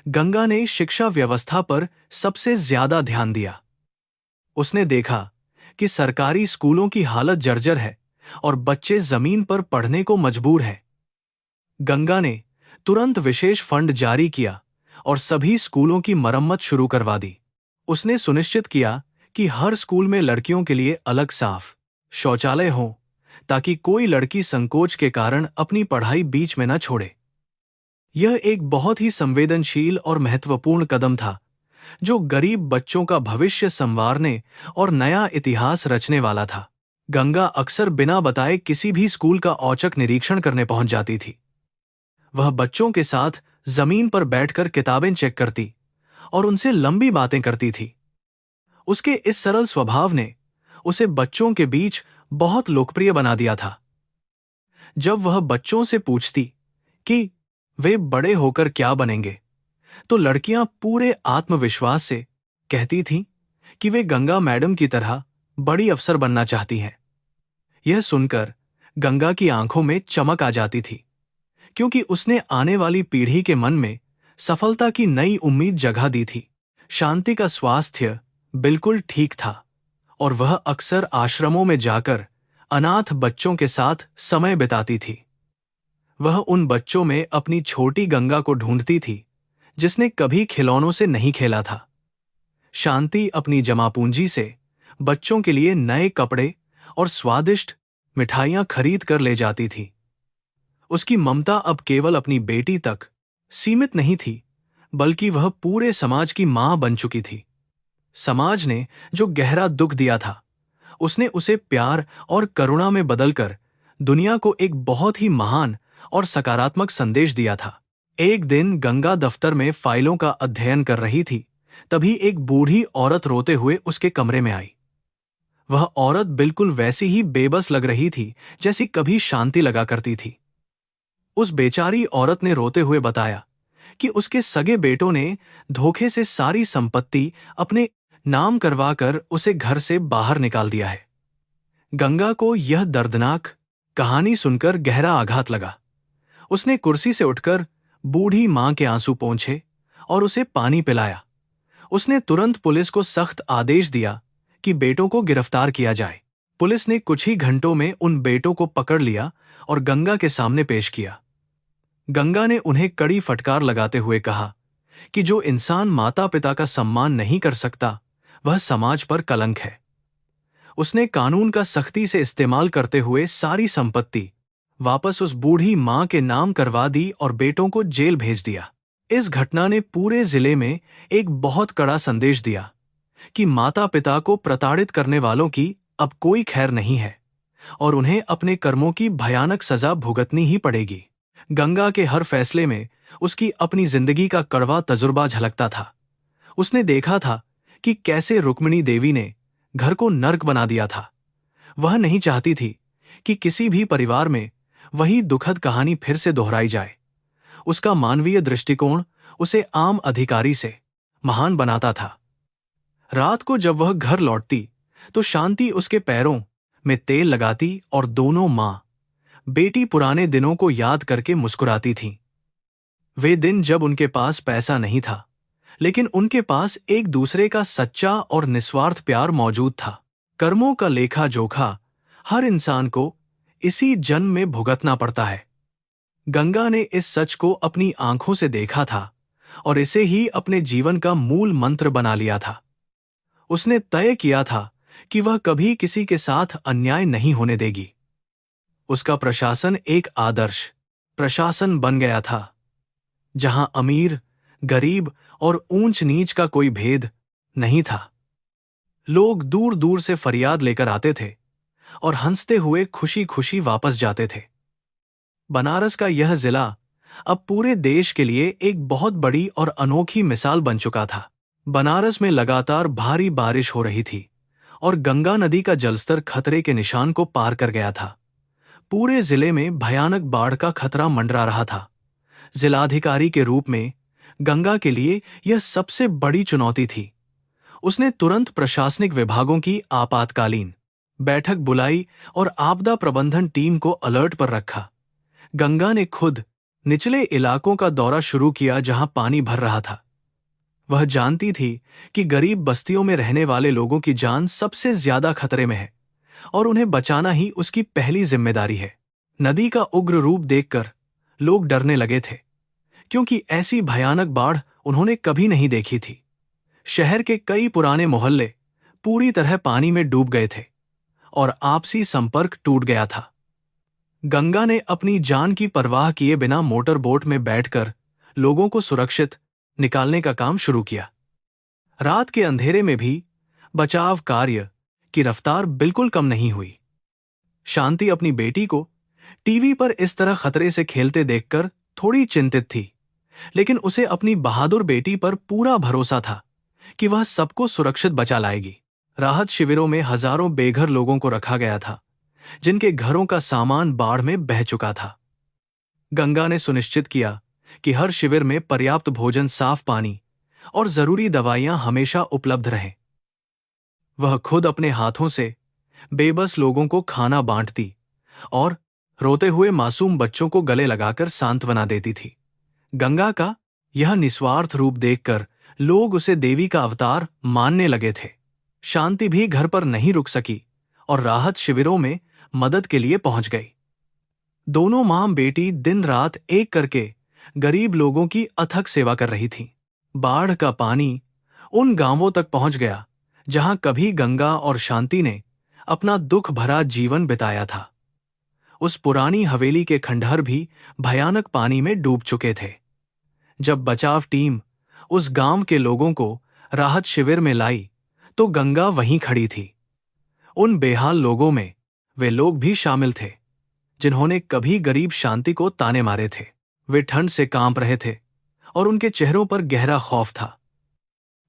[SPEAKER 1] गंगा ने शिक्षा व्यवस्था पर सबसे ज्यादा ध्यान दिया। उसने देखा कि सरकारी स्कूलों की हालत जर्जर है और बच्चे जमीन पर पढ़ने को मजबूर हैं। गंगा ने तुरंत विशेष फंड जारी किया और सभी स्कूलों की मरम्मत शुरू करवा दी। उसने सुनिश्चित किया कि हर स्कूल में लड़कियों के लिए अलग साफ शौचालय हों, ताकि कोई लड़की संकोच के कारण अपनी पढ़ाई बीच में न छोड़े। यह एक बहुत ही संवेदनशील और महत्वपूर्ण कदम था, जो गरीब बच्चों का भविष्य संवारने और नया इतिहास रचने वाला था। गंगा अक्सर बिना बताए किसी भी स्कूल का औचक निरीक्षण करने पहुंच जाती थी। वह बच्चों के साथ जमीन पर बैठकर किताबें चेक करती और उनसे लंबी बातें करती थी। उसके इस सरल स्वभाव ने उसे बच्चों के बीच बहुत लोकप्रिय बना दिया था। जब वह बच्चों से पूछती कि वे बड़े होकर क्या बनेंगे, तो लड़कियां पूरे आत्मविश्वास से कहती थीं कि वे गंगा मैडम की तरह बड़ी अफसर बनना चाहती हैं। यह सुनकर गंगा की आंखों में चमक आ जाती थी, क्योंकि उसने आने वाली पीढ़ी के मन में सफलता की नई उम्मीद जगा दी थी। शांति का स्वास्थ्य बिल्कुल ठीक था और वह अक्सर आश्रमों में जाकर अनाथ बच्चों के साथ समय बिताती थी। वह उन बच्चों में अपनी छोटी गंगा को ढूंढती थी जिसने कभी खिलौनों से नहीं खेला था। शांति अपनी जमा पूंजी से बच्चों के लिए नए कपड़े और स्वादिष्ट मिठाइयां खरीद कर ले जाती थी। उसकी ममता अब केवल अपनी बेटी तक सीमित नहीं थी, बल्कि वह पूरे समाज की मां बन चुकी थी। समाज ने जो गहरा दुख दिया था, उसने उसे प्यार और करुणा में बदलकर दुनिया को एक बहुत ही महान और सकारात्मक संदेश दिया था। एक दिन गंगा दफ्तर में फाइलों का अध्ययन कर रही थी, तभी एक बूढ़ी औरत रोते हुए उसके कमरे में आई। वह औरत बिल्कुल वैसी ही बेबस लग रही थी जैसी कभी शांति लगा करती थी। उस बेचारी औरत ने रोते हुए बताया कि उसके सगे बेटों ने धोखे से सारी संपत्ति अपने नाम करवाकर उसे घर से बाहर निकाल दिया है। गंगा को यह दर्दनाक कहानी सुनकर गहरा आघात लगा। उसने कुर्सी से उठकर बूढ़ी मां के आंसू पोंछे और उसे पानी पिलाया। उसने तुरंत पुलिस को सख्त आदेश दिया कि बेटों को गिरफ्तार किया जाए। पुलिस ने कुछ ही घंटों में उन बेटों को पकड़ लिया और गंगा के सामने पेश किया। गंगा ने उन्हें कड़ी फटकार लगाते हुए कहा कि जो इंसान माता पिता का सम्मान नहीं कर सकता, वह समाज पर कलंक है। उसने कानून का सख्ती से इस्तेमाल करते हुए सारी संपत्ति वापस उस बूढ़ी मां के नाम करवा दी और बेटों को जेल भेज दिया। इस घटना ने पूरे जिले में एक बहुत कड़ा संदेश दिया कि माता पिता को प्रताड़ित करने वालों की अब कोई खैर नहीं है और उन्हें अपने कर्मों की भयानक सजा भुगतनी ही पड़ेगी। गंगा के हर फैसले में उसकी अपनी जिंदगी का कड़वा तजुर्बा झलकता था। उसने देखा था कि कैसे रुक्मिणी देवी ने घर को नर्क बना दिया था। वह नहीं चाहती थी कि किसी भी परिवार में वही दुखद कहानी फिर से दोहराई जाए। उसका मानवीय दृष्टिकोण उसे आम अधिकारी से महान बनाता था। रात को जब वह घर लौटती तो शांति उसके पैरों में तेल लगाती और दोनों मां बेटी पुराने दिनों को याद करके मुस्कुराती थीं। वे दिन जब उनके पास पैसा नहीं था, लेकिन उनके पास एक दूसरे का सच्चा और निस्वार्थ प्यार मौजूद था। कर्मों का लेखा जोखा हर इंसान को इसी जन्म में भुगतना पड़ता है। गंगा ने इस सच को अपनी आंखों से देखा था और इसे ही अपने जीवन का मूल मंत्र बना लिया था। उसने तय किया था कि वह कभी किसी के साथ अन्याय नहीं होने देगी। उसका प्रशासन एक आदर्श प्रशासन बन गया था, जहां अमीर, गरीब और ऊंच नीच का कोई भेद नहीं था। लोग दूर दूर से फरियाद लेकर आते थे और हंसते हुए खुशी खुशी वापस जाते थे। बनारस का यह जिला अब पूरे देश के लिए एक बहुत बड़ी और अनोखी मिसाल बन चुका था। बनारस में लगातार भारी बारिश हो रही थी और गंगा नदी का जलस्तर खतरे के निशान को पार कर गया था। पूरे जिले में भयानक बाढ़ का खतरा मंडरा रहा था। जिलाधिकारी के रूप में गंगा के लिए यह सबसे बड़ी चुनौती थी। उसने तुरंत प्रशासनिक विभागों की आपातकालीन बैठक बुलाई और आपदा प्रबंधन टीम को अलर्ट पर रखा। गंगा ने खुद निचले इलाकों का दौरा शुरू किया जहां पानी भर रहा था। वह जानती थी कि गरीब बस्तियों में रहने वाले लोगों की जान सबसे ज्यादा खतरे में है और उन्हें बचाना ही उसकी पहली जिम्मेदारी है। नदी का उग्र रूप देखकर लोग डरने लगे थे, क्योंकि ऐसी भयानक बाढ़ उन्होंने कभी नहीं देखी थी। शहर के कई पुराने मोहल्ले पूरी तरह पानी में डूब गए थे और आपसी संपर्क टूट गया था। गंगा ने अपनी जान की परवाह किए बिना मोटर बोट में बैठकर लोगों को सुरक्षित निकालने का काम शुरू किया। रात के अंधेरे में भी बचाव कार्य की रफ्तार बिल्कुल कम नहीं हुई। शांति अपनी बेटी को टीवी पर इस तरह खतरे से खेलते देखकर थोड़ी चिंतित थी, लेकिन उसे अपनी बहादुर बेटी पर पूरा भरोसा था कि वह सबको सुरक्षित बचा लाएगी। राहत शिविरों में हजारों बेघर लोगों को रखा गया था, जिनके घरों का सामान बाढ़ में बह चुका था। गंगा ने सुनिश्चित किया कि हर शिविर में पर्याप्त भोजन, साफ पानी और जरूरी दवाइयां हमेशा उपलब्ध रहें। वह खुद अपने हाथों से बेबस लोगों को खाना बांटती और रोते हुए मासूम बच्चों को गले लगाकर सांत्वना देती थी। गंगा का यह निस्वार्थ रूप देखकर लोग उसे देवी का अवतार मानने लगे थे। शांति भी घर पर नहीं रुक सकी और राहत शिविरों में मदद के लिए पहुंच गई। दोनों मां बेटी दिन रात एक करके गरीब लोगों की अथक सेवा कर रही थीं। बाढ़ का पानी उन गांवों तक पहुंच गया जहां कभी गंगा और शांति ने अपना दुख भरा जीवन बिताया था। उस पुरानी हवेली के खंडहर भी भयानक पानी में डूब चुके थे। जब बचाव टीम उस गांव के लोगों को राहत शिविर में लाई तो गंगा वहीं खड़ी थी। उन बेहाल लोगों में वे लोग भी शामिल थे जिन्होंने कभी गरीब शांति को ताने मारे थे। वे ठंड से कांप रहे थे और उनके चेहरों पर गहरा खौफ था।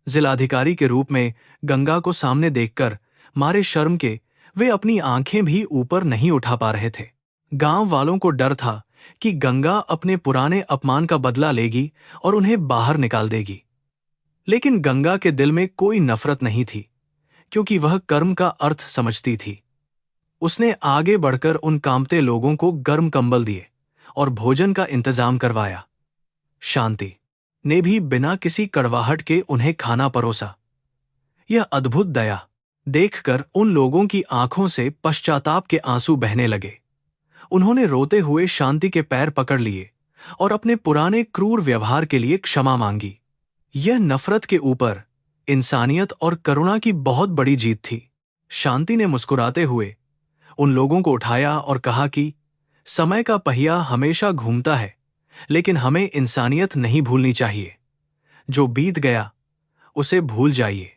[SPEAKER 1] जिलाधिकारी के रूप में गंगा को सामने देखकर मारे शर्म के वे अपनी आंखें भी ऊपर नहीं उठा पा रहे थे। गांव वालों को डर था कि गंगा अपने पुराने अपमान का बदला लेगी और उन्हें बाहर निकाल देगी। लेकिन गंगा के दिल में कोई नफरत नहीं थी, क्योंकि वह कर्म का अर्थ समझती थी। उसने आगे बढ़कर उन कांपते लोगों को गर्म कंबल दिए और भोजन का इंतजाम करवाया। शांति ने भी बिना किसी कड़वाहट के उन्हें खाना परोसा। यह अद्भुत दया देखकर उन लोगों की आंखों से पश्चाताप के आंसू बहने लगे। उन्होंने रोते हुए शांति के पैर पकड़ लिए और अपने पुराने क्रूर व्यवहार के लिए क्षमा मांगी। यह नफरत के ऊपर इंसानियत और करुणा की बहुत बड़ी जीत थी। शांति ने मुस्कुराते हुए उन लोगों को उठाया और कहा कि समय का पहिया हमेशा घूमता है, लेकिन हमें इंसानियत नहीं भूलनी चाहिए। जो बीत गया उसे भूल जाइए।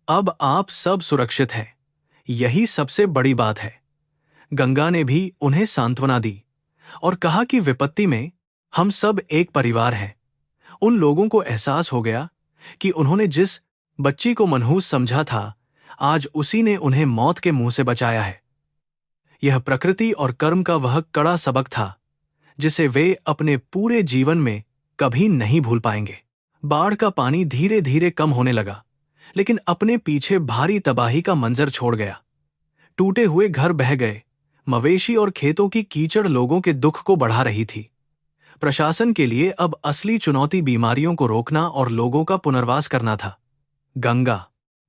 [SPEAKER 1] अब आप सब सुरक्षित हैं, यही सबसे बड़ी बात है। गंगा ने भी उन्हें सांत्वना दी और कहा कि विपत्ति में हम सब एक परिवार हैं। उन लोगों को एहसास हो गया कि उन्होंने जिस बच्ची को मनहूस समझा था, आज उसी ने उन्हें मौत के मुंह से बचाया है। यह प्रकृति और कर्म का वह कड़ा सबक था जिसे वे अपने पूरे जीवन में कभी नहीं भूल पाएंगे। बाढ़ का पानी धीरे धीरे कम होने लगा, लेकिन अपने पीछे भारी तबाही का मंजर छोड़ गया। टूटे हुए घर बह गए, मवेशी और खेतों की कीचड़ लोगों के दुख को बढ़ा रही थी। प्रशासन के लिए अब असली चुनौती बीमारियों को रोकना और लोगों का पुनर्वास करना था। गंगा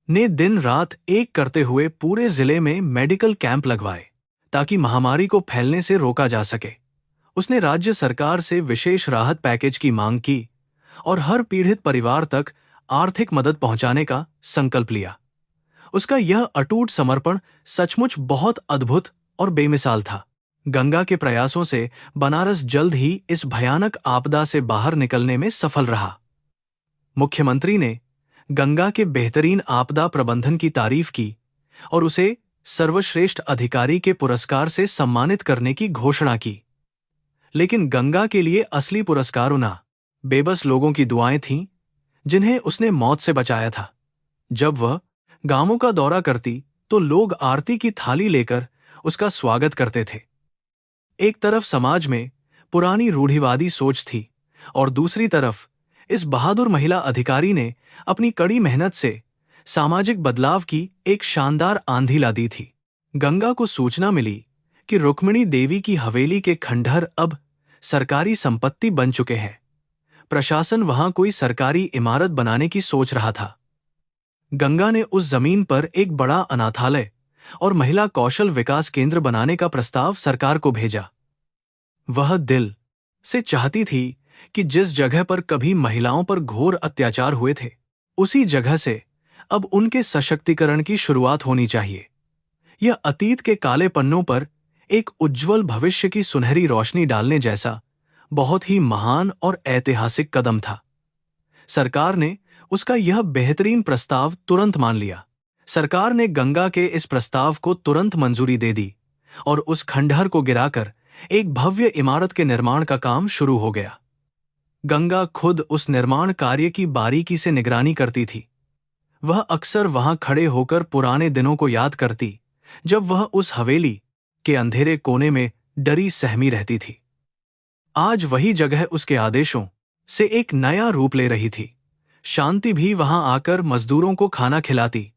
[SPEAKER 1] ने दिन रात एक करते हुए पूरे जिले में मेडिकल कैंप लगवाए ताकि महामारी को फैलने से रोका जा सके। उसने राज्य सरकार से विशेष राहत पैकेज की मांग की और हर पीड़ित परिवार तक आर्थिक मदद पहुंचाने का संकल्प लिया। उसका यह अटूट समर्पण सचमुच बहुत अद्भुत और बेमिसाल था। गंगा के प्रयासों से बनारस जल्द ही इस भयानक आपदा से बाहर निकलने में सफल रहा। मुख्यमंत्री ने गंगा के बेहतरीन आपदा प्रबंधन की तारीफ की और उसे सर्वश्रेष्ठ अधिकारी के पुरस्कार से सम्मानित करने की घोषणा की। लेकिन गंगा के लिए असली पुरस्कार उन बेबस लोगों की दुआएं थीं जिन्हें उसने मौत से बचाया था। जब वह गांवों का दौरा करती तो लोग आरती की थाली लेकर उसका स्वागत करते थे। एक तरफ समाज में पुरानी रूढ़िवादी सोच थी और दूसरी तरफ इस बहादुर महिला अधिकारी ने अपनी कड़ी मेहनत से सामाजिक बदलाव की एक शानदार आंधी ला दी थी। गंगा को सूचना मिली कि रुक्मिणी देवी की हवेली के खंडहर अब सरकारी संपत्ति बन चुके हैं। प्रशासन वहां कोई सरकारी इमारत बनाने की सोच रहा था। गंगा ने उस जमीन पर एक बड़ा अनाथालय और महिला कौशल विकास केंद्र बनाने का प्रस्ताव सरकार को भेजा। वह दिल से चाहती थी कि जिस जगह पर कभी महिलाओं पर घोर अत्याचार हुए थे, उसी जगह से अब उनके सशक्तिकरण की शुरुआत होनी चाहिए। यह अतीत के काले पन्नों पर एक उज्जवल भविष्य की सुनहरी रोशनी डालने जैसा बहुत ही महान और ऐतिहासिक कदम था। सरकार ने उसका यह बेहतरीन प्रस्ताव तुरंत मान लिया। सरकार ने गंगा के इस प्रस्ताव को तुरंत मंजूरी दे दी और उस खंडहर को गिराकर एक भव्य इमारत के निर्माण का काम शुरू हो गया। गंगा खुद उस निर्माण कार्य की बारीकी से निगरानी करती थी। वह अक्सर वहां खड़े होकर पुराने दिनों को याद करती, जब वह उस हवेली के अंधेरे कोने में डरी सहमी रहती थी। आज वही जगह उसके आदेशों से एक नया रूप ले रही थी। शांति भी वहां आकर मजदूरों को खाना खिलाती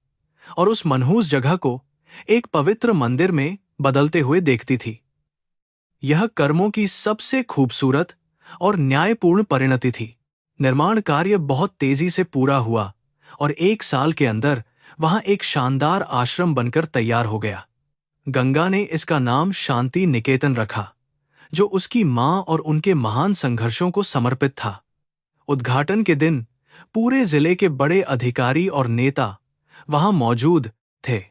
[SPEAKER 1] और उस मनहूस जगह को एक पवित्र मंदिर में बदलते हुए देखती थी। यह कर्मों की सबसे खूबसूरत और न्यायपूर्ण परिणति थी। निर्माण कार्य बहुत तेजी से पूरा हुआ और 1 साल के अंदर वहां एक शानदार आश्रम बनकर तैयार हो गया। गंगा ने इसका नाम शांति निकेतन रखा, जो उसकी मां और उनके महान संघर्षों को समर्पित था। उद्घाटन के दिन पूरे जिले के बड़े अधिकारी और नेता वहां मौजूद थे।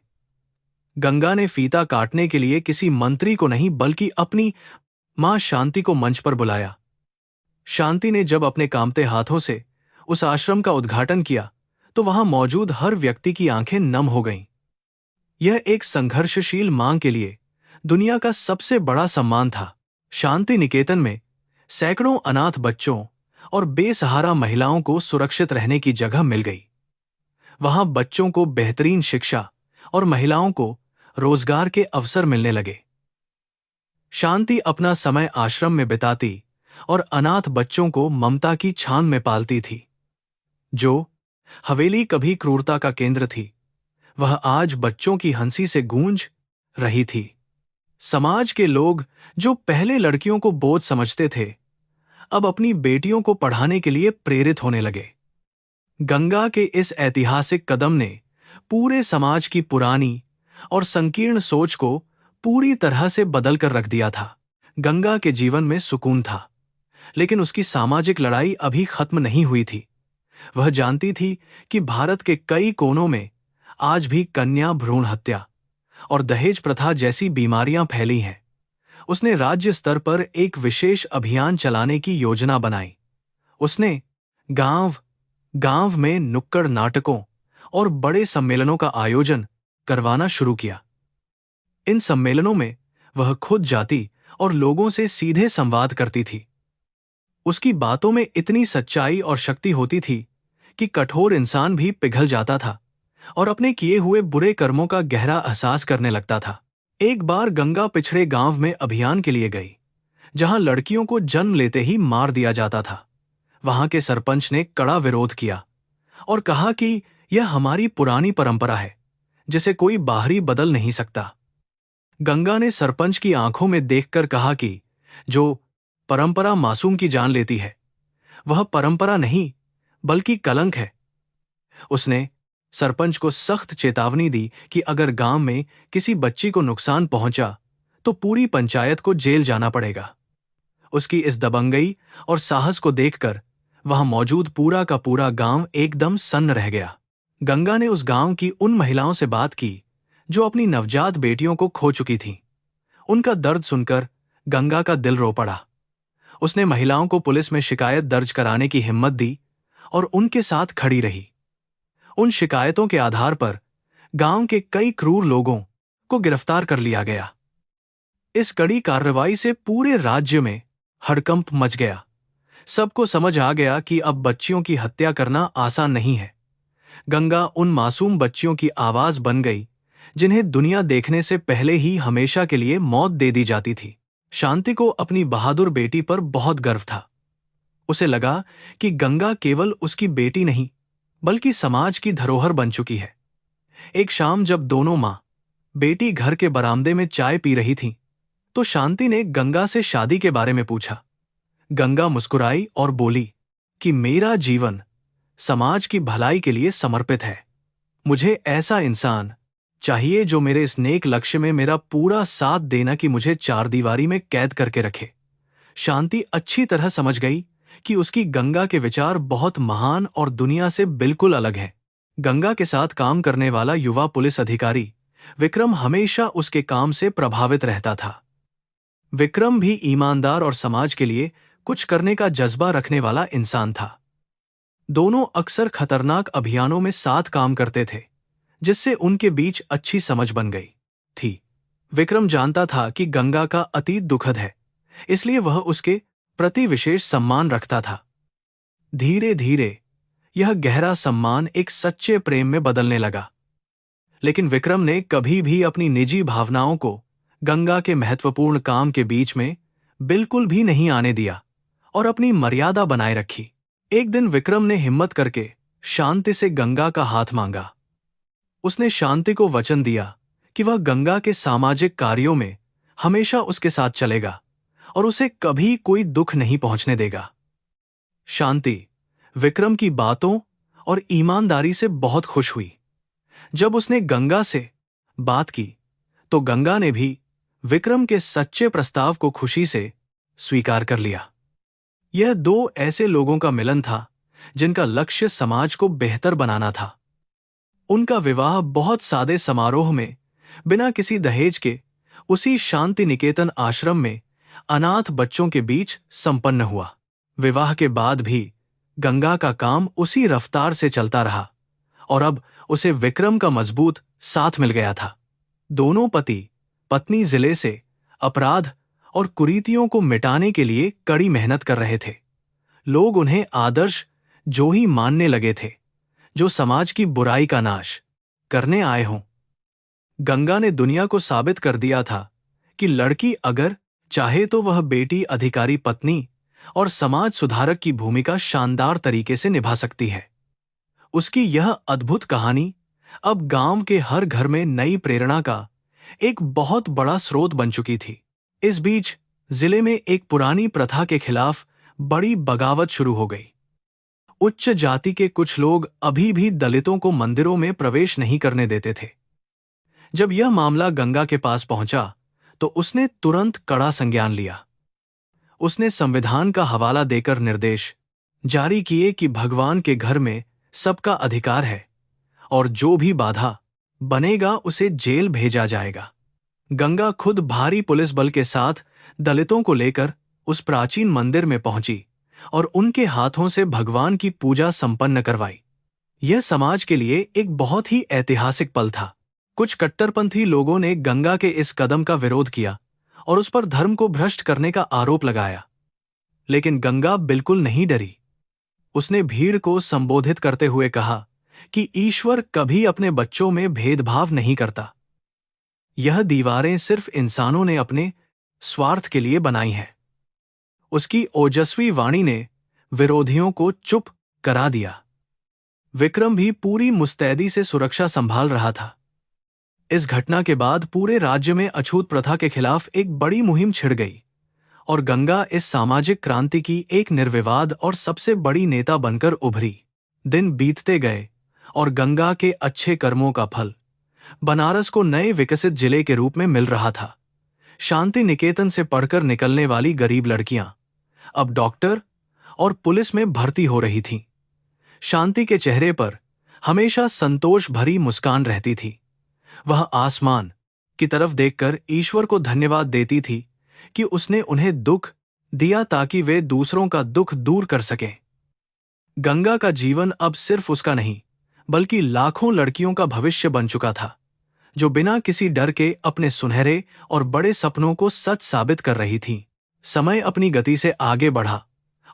[SPEAKER 1] गंगा ने फीता काटने के लिए किसी मंत्री को नहीं बल्कि अपनी मां शांति को मंच पर बुलाया। शांति ने जब अपने कांपते हाथों से उस आश्रम का उद्घाटन किया तो वहां मौजूद हर व्यक्ति की आंखें नम हो गईं। यह एक संघर्षशील मां के लिए दुनिया का सबसे बड़ा सम्मान था। शांति निकेतन में सैकड़ों अनाथ बच्चों और बेसहारा महिलाओं को सुरक्षित रहने की जगह मिल गई। वहां बच्चों को बेहतरीन शिक्षा और महिलाओं को रोजगार के अवसर मिलने लगे। शांति अपना समय आश्रम में बिताती और अनाथ बच्चों को ममता की छान में पालती थी। जो हवेली कभी क्रूरता का केंद्र थी, वह आज बच्चों की हंसी से गूंज रही थी। समाज के लोग जो पहले लड़कियों को बोझ समझते थे, अब अपनी बेटियों को पढ़ाने के लिए प्रेरित होने लगे। गंगा के इस ऐतिहासिक कदम ने पूरे समाज की पुरानी और संकीर्ण सोच को पूरी तरह से बदल कर रख दिया था। गंगा के जीवन में सुकून था, लेकिन उसकी सामाजिक लड़ाई अभी खत्म नहीं हुई थी। वह जानती थी कि भारत के कई कोनों में आज भी कन्या भ्रूण हत्या और दहेज प्रथा जैसी बीमारियां फैली हैं। उसने राज्य स्तर पर एक विशेष अभियान चलाने की योजना बनाई। उसने गांव में नुक्कड़ नाटकों और बड़े सम्मेलनों का आयोजन करवाना शुरू किया। इन सम्मेलनों में वह खुद जाती और लोगों से सीधे संवाद करती थी। उसकी बातों में इतनी सच्चाई और शक्ति होती थी कि कठोर इंसान भी पिघल जाता था और अपने किए हुए बुरे कर्मों का गहरा एहसास करने लगता था। एक बार गंगा पिछड़े गांव में अभियान के लिए गई, जहां लड़कियों को जन्म लेते ही मार दिया जाता था। वहां के सरपंच ने कड़ा विरोध किया और कहा कि यह हमारी पुरानी परंपरा है, जिसे कोई बाहरी बदल नहीं सकता। गंगा ने सरपंच की आंखों में देखकर कहा कि जो परंपरा मासूम की जान लेती है, वह परंपरा नहीं बल्कि कलंक है। उसने सरपंच को सख्त चेतावनी दी कि अगर गांव में किसी बच्ची को नुकसान पहुंचा तो पूरी पंचायत को जेल जाना पड़ेगा। उसकी इस दबंगई और साहस को देखकर वहां मौजूद पूरा का पूरा गांव एकदम सन्न रह गया। गंगा ने उस गांव की उन महिलाओं से बात की जो अपनी नवजात बेटियों को खो चुकी थीं। उनका दर्द सुनकर गंगा का दिल रो पड़ा। उसने महिलाओं को पुलिस में शिकायत दर्ज कराने की हिम्मत दी और उनके साथ खड़ी रही। उन शिकायतों के आधार पर गांव के कई क्रूर लोगों को गिरफ्तार कर लिया गया। इस कड़ी कार्रवाई से पूरे राज्य में हड़कंप मच गया। सबको समझ आ गया कि अब बच्चियों की हत्या करना आसान नहीं है। गंगा उन मासूम बच्चियों की आवाज बन गई जिन्हें दुनिया देखने से पहले ही हमेशा के लिए मौत दे दी जाती थी। शांति को अपनी बहादुर बेटी पर बहुत गर्व था। उसे लगा कि गंगा केवल उसकी बेटी नहीं बल्कि समाज की धरोहर बन चुकी है। एक शाम जब दोनों मां बेटी घर के बरामदे में चाय पी रही थीं, तो शांति ने गंगा से शादी के बारे में पूछा। गंगा मुस्कुराई और बोली कि मेरा जीवन समाज की भलाई के लिए समर्पित है। मुझे ऐसा इंसान चाहिए जो मेरे इस नेक लक्ष्य में मेरा पूरा साथ देना कि मुझे चारदीवारी में कैद करके रखे। शांति अच्छी तरह समझ गई कि उसकी गंगा के विचार बहुत महान और दुनिया से बिल्कुल अलग हैं। गंगा के साथ काम करने वाला युवा पुलिस अधिकारी विक्रम हमेशा उसके काम से प्रभावित रहता था। विक्रम भी ईमानदार और समाज के लिए कुछ करने का जज्बा रखने वाला इंसान था। दोनों अक्सर खतरनाक अभियानों में साथ काम करते थे, जिससे उनके बीच अच्छी समझ बन गई थी। विक्रम जानता था कि गंगा का अतीत दुखद है, इसलिए वह उसके प्रति विशेष सम्मान रखता था। धीरे धीरे यह गहरा सम्मान एक सच्चे प्रेम में बदलने लगा। लेकिन विक्रम ने कभी भी अपनी निजी भावनाओं को गंगा के महत्वपूर्ण काम के बीच में बिल्कुल भी नहीं आने दिया और अपनी मर्यादा बनाए रखी। एक दिन विक्रम ने हिम्मत करके शांति से गंगा का हाथ मांगा। उसने शांति को वचन दिया कि वह गंगा के सामाजिक कार्यों में हमेशा उसके साथ चलेगा और उसे कभी कोई दुख नहीं पहुंचने देगा। शांति विक्रम की बातों और ईमानदारी से बहुत खुश हुई। जब उसने गंगा से बात की तो गंगा ने भी विक्रम के सच्चे प्रस्ताव को खुशी से स्वीकार कर लिया। यह दो ऐसे लोगों का मिलन था जिनका लक्ष्य समाज को बेहतर बनाना था। उनका विवाह बहुत सादे समारोह में, बिना किसी दहेज के, उसी शांति निकेतन आश्रम में अनाथ बच्चों के बीच संपन्न हुआ। विवाह के बाद भी गंगा का काम उसी रफ्तार से चलता रहा और अब उसे विक्रम का मजबूत साथ मिल गया था। दोनों पति पत्नी जिले से अपराध और कुरीतियों को मिटाने के लिए कड़ी मेहनत कर रहे थे। लोग उन्हें आदर्श जो ही मानने लगे थे, जो समाज की बुराई का नाश करने आए हों। गंगा ने दुनिया को साबित कर दिया था कि लड़की अगर चाहे तो वह बेटी, अधिकारी, पत्नी और समाज सुधारक की भूमिका शानदार तरीके से निभा सकती है। उसकी यह अद्भुत कहानी अब गांव के हर घर में नई प्रेरणा का एक बहुत बड़ा स्रोत बन चुकी थी। इस बीच जिले में एक पुरानी प्रथा के खिलाफ बड़ी बगावत शुरू हो गई। उच्च जाति के कुछ लोग अभी भी दलितों को मंदिरों में प्रवेश नहीं करने देते थे। जब यह मामला गंगा के पास पहुंचा तो उसने तुरंत कड़ा संज्ञान लिया। उसने संविधान का हवाला देकर निर्देश जारी किए कि भगवान के घर में सबका अधिकार है और जो भी बाधा बनेगा उसे जेल भेजा जाएगा। गंगा खुद भारी पुलिस बल के साथ दलितों को लेकर उस प्राचीन मंदिर में पहुंची और उनके हाथों से भगवान की पूजा संपन्न करवाई। यह समाज के लिए एक बहुत ही ऐतिहासिक पल था। कुछ कट्टरपंथी लोगों ने गंगा के इस कदम का विरोध किया और उस पर धर्म को भ्रष्ट करने का आरोप लगाया, लेकिन गंगा बिल्कुल नहीं डरी। उसने भीड़ को संबोधित करते हुए कहा कि ईश्वर कभी अपने बच्चों में भेदभाव नहीं करता। यह दीवारें सिर्फ इंसानों ने अपने स्वार्थ के लिए बनाई हैं। उसकी ओजस्वी वाणी ने विरोधियों को चुप करा दिया। विक्रम भी पूरी मुस्तैदी से सुरक्षा संभाल रहा था। इस घटना के बाद पूरे राज्य में अछूत प्रथा के खिलाफ एक बड़ी मुहिम छिड़ गई और गंगा इस सामाजिक क्रांति की एक निर्विवाद और सबसे बड़ी नेता बनकर उभरी। दिन बीतते गए और गंगा के अच्छे कर्मों का फल बनारस को नए विकसित जिले के रूप में मिल रहा था। शांति निकेतन से पढ़कर निकलने वाली गरीब लड़कियां अब डॉक्टर और पुलिस में भर्ती हो रही थीं। शांति के चेहरे पर हमेशा संतोष भरी मुस्कान रहती थी। वह आसमान की तरफ देखकर ईश्वर को धन्यवाद देती थी कि उसने उन्हें दुख दिया ताकि वे दूसरों का दुख दूर कर सकें। गंगा का जीवन अब सिर्फ उसका नहीं, बल्कि लाखों लड़कियों का भविष्य बन चुका था, जो बिना किसी डर के अपने सुनहरे और बड़े सपनों को सच साबित कर रही थीं। समय अपनी गति से आगे बढ़ा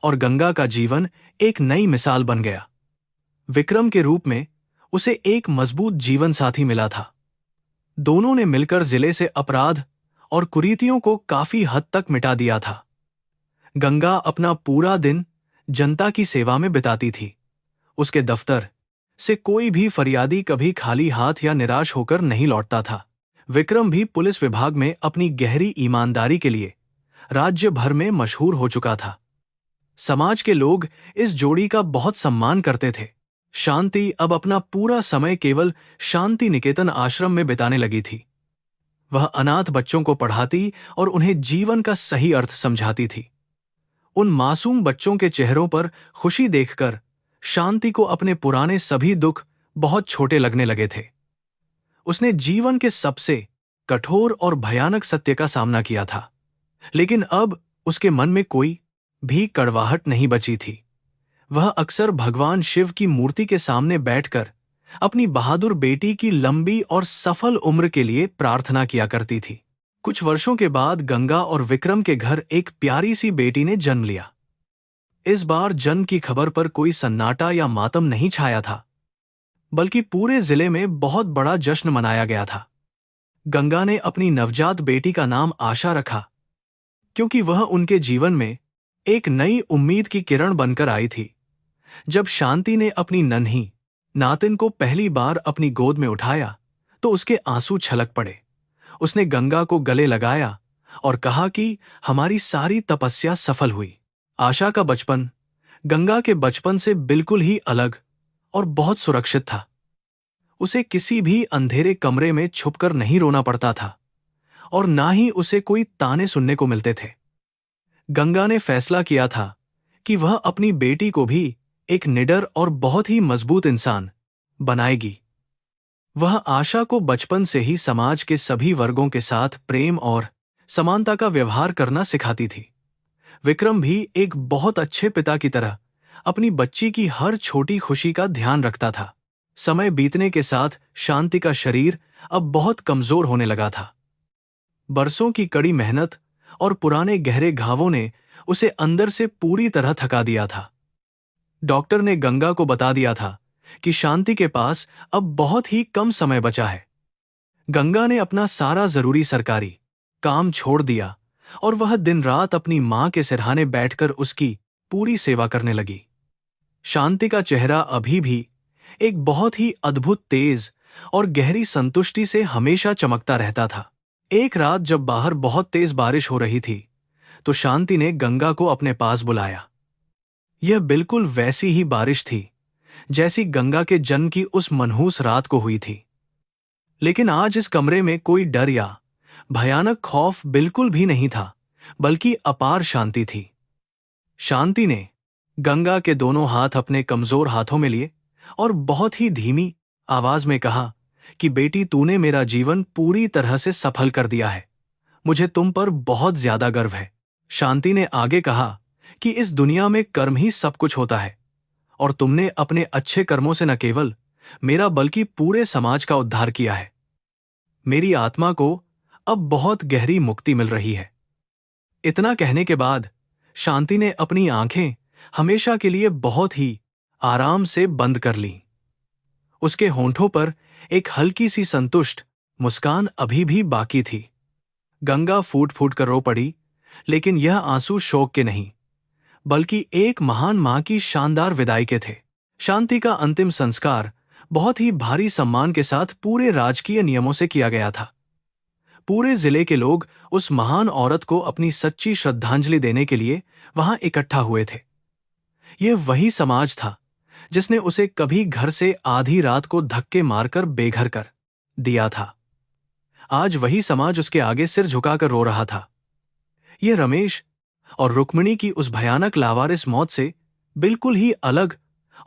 [SPEAKER 1] और गंगा का जीवन एक नई मिसाल बन गया। विक्रम के रूप में उसे एक मजबूत जीवन साथी मिला था। दोनों ने मिलकर जिले से अपराध और कुरीतियों को काफी हद तक मिटा दिया था। गंगा अपना पूरा दिन जनता की सेवा में बिताती थी। उसके दफ्तर से कोई भी फरियादी कभी खाली हाथ या निराश होकर नहीं लौटता था। विक्रम भी पुलिस विभाग में अपनी गहरी ईमानदारी के लिए राज्य भर में मशहूर हो चुका था। समाज के लोग इस जोड़ी का बहुत सम्मान करते थे। शांति अब अपना पूरा समय केवल शांति निकेतन आश्रम में बिताने लगी थी। वह अनाथ बच्चों को पढ़ाती और उन्हें जीवन का सही अर्थ समझाती थी। उन मासूम बच्चों के चेहरों पर खुशी देखकर शांति को अपने पुराने सभी दुख बहुत छोटे लगने लगे थे। उसने जीवन के सबसे कठोर और भयानक सत्य का सामना किया था, लेकिन अब उसके मन में कोई भी कड़वाहट नहीं बची थी। वह अक्सर भगवान शिव की मूर्ति के सामने बैठकर अपनी बहादुर बेटी की लंबी और सफल उम्र के लिए प्रार्थना किया करती थी। कुछ वर्षों के बाद गंगा और विक्रम के घर एक प्यारी सी बेटी ने जन्म लिया। इस बार जन्म की खबर पर कोई सन्नाटा या मातम नहीं छाया था, बल्कि पूरे जिले में बहुत बड़ा जश्न मनाया गया था। गंगा ने अपनी नवजात बेटी का नाम आशा रखा, क्योंकि वह उनके जीवन में एक नई उम्मीद की किरण बनकर आई थी। जब शांति ने अपनी नन्ही नातिन को पहली बार अपनी गोद में उठाया तो उसके आंसू छलक पड़े। उसने गंगा को गले लगाया और कहा कि हमारी सारी तपस्या सफल हुई। आशा का बचपन गंगा के बचपन से बिल्कुल ही अलग और बहुत सुरक्षित था। उसे किसी भी अंधेरे कमरे में छुपकर नहीं रोना पड़ता था और ना ही उसे कोई ताने सुनने को मिलते थे। गंगा ने फैसला किया था कि वह अपनी बेटी को भी एक निडर और बहुत ही मजबूत इंसान बनाएगी। वह आशा को बचपन से ही समाज के सभी वर्गों के साथ प्रेम और समानता का व्यवहार करना सिखाती थी। विक्रम भी एक बहुत अच्छे पिता की तरह अपनी बच्ची की हर छोटी खुशी का ध्यान रखता था। समय बीतने के साथ शांति का शरीर अब बहुत कमजोर होने लगा था। बरसों की कड़ी मेहनत और पुराने गहरे घावों ने उसे अंदर से पूरी तरह थका दिया था। डॉक्टर ने गंगा को बता दिया था कि शांति के पास अब बहुत ही कम समय बचा है। गंगा ने अपना सारा जरूरी सरकारी काम छोड़ दिया और वह दिन रात अपनी मां के सिरहाने बैठकर उसकी पूरी सेवा करने लगी। शांति का चेहरा अभी भी एक बहुत ही अद्भुत तेज और गहरी संतुष्टि से हमेशा चमकता रहता था। एक रात जब बाहर बहुत तेज बारिश हो रही थी तो शांति ने गंगा को अपने पास बुलाया। यह बिल्कुल वैसी ही बारिश थी जैसी गंगा के जन्म की उस मनहूस रात को हुई थी, लेकिन आज इस कमरे में कोई डर या भयानक खौफ बिल्कुल भी नहीं था, बल्कि अपार शांति थी। शांति ने गंगा के दोनों हाथ अपने कमजोर हाथों में लिए और बहुत ही धीमी आवाज में कहा कि बेटी, तूने मेरा जीवन पूरी तरह से सफल कर दिया है। मुझे तुम पर बहुत ज्यादा गर्व है। शांति ने आगे कहा कि इस दुनिया में कर्म ही सब कुछ होता है और तुमने अपने अच्छे कर्मों से न केवल मेरा बल्कि पूरे समाज का उद्धार किया है। मेरी आत्मा को अब बहुत गहरी मुक्ति मिल रही है। इतना कहने के बाद शांति ने अपनी आंखें हमेशा के लिए बहुत ही आराम से बंद कर लीं। उसके होंठों पर एक हल्की सी संतुष्ट मुस्कान अभी भी बाकी थी। गंगा फूट फूट कर रो पड़ी, लेकिन यह आंसू शोक के नहीं, बल्कि एक महान मां की शानदार विदाई के थे। शांति का अंतिम संस्कार बहुत ही भारी सम्मान के साथ पूरे राजकीय नियमों से किया गया था। पूरे जिले के लोग उस महान औरत को अपनी सच्ची श्रद्धांजलि देने के लिए वहां इकट्ठा हुए थे। यह वही समाज था जिसने उसे कभी घर से आधी रात को धक्के मारकर बेघर कर दिया था। आज वही समाज उसके आगे सिर झुकाकर रो रहा था। यह रमेश और रुक्मिणी की उस भयानक लावारिस मौत से बिल्कुल ही अलग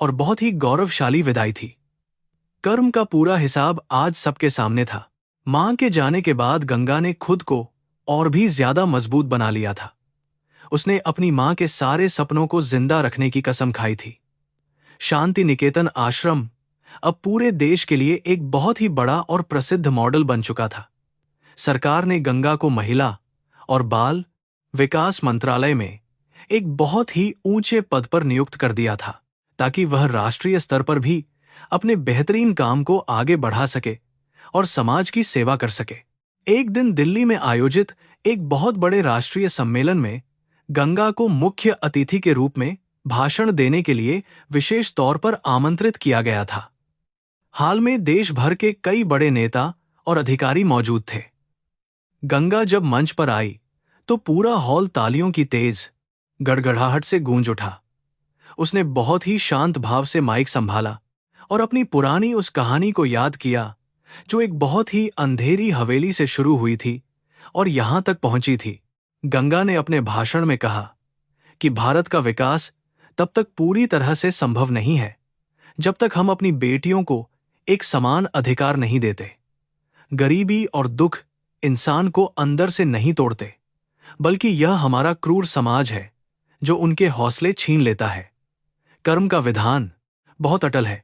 [SPEAKER 1] और बहुत ही गौरवशाली विदाई थी। कर्म का पूरा हिसाब आज सबके सामने था। मां के जाने के बाद गंगा ने खुद को और भी ज्यादा मजबूत बना लिया था। उसने अपनी मां के सारे सपनों को जिंदा रखने की कसम खाई थी। शांति निकेतन आश्रम अब पूरे देश के लिए एक बहुत ही बड़ा और प्रसिद्ध मॉडल बन चुका था। सरकार ने गंगा को महिला और बाल विकास मंत्रालय में एक बहुत ही ऊंचे पद पर नियुक्त कर दिया था, ताकि वह राष्ट्रीय स्तर पर भी अपने बेहतरीन काम को आगे बढ़ा सके और समाज की सेवा कर सके। एक दिन दिल्ली में आयोजित एक बहुत बड़े राष्ट्रीय सम्मेलन में गंगा को मुख्य अतिथि के रूप में भाषण देने के लिए विशेष तौर पर आमंत्रित किया गया था। हाल में देश भर के कई बड़े नेता और अधिकारी मौजूद थे। गंगा जब मंच पर आई तो पूरा हॉल तालियों की तेज गड़गड़ाहट से गूंज उठा। उसने बहुत ही शांत भाव से माइक संभाला और अपनी पुरानी उस कहानी को याद किया जो एक बहुत ही अंधेरी हवेली से शुरू हुई थी और यहां तक पहुंची थी। गंगा ने अपने भाषण में कहा कि भारत का विकास तब तक पूरी तरह से संभव नहीं है जब तक हम अपनी बेटियों को एक समान अधिकार नहीं देते। गरीबी और दुख इंसान को अंदर से नहीं तोड़ते, बल्कि यह हमारा क्रूर समाज है जो उनके हौसले छीन लेता है। कर्म का विधान बहुत अटल है,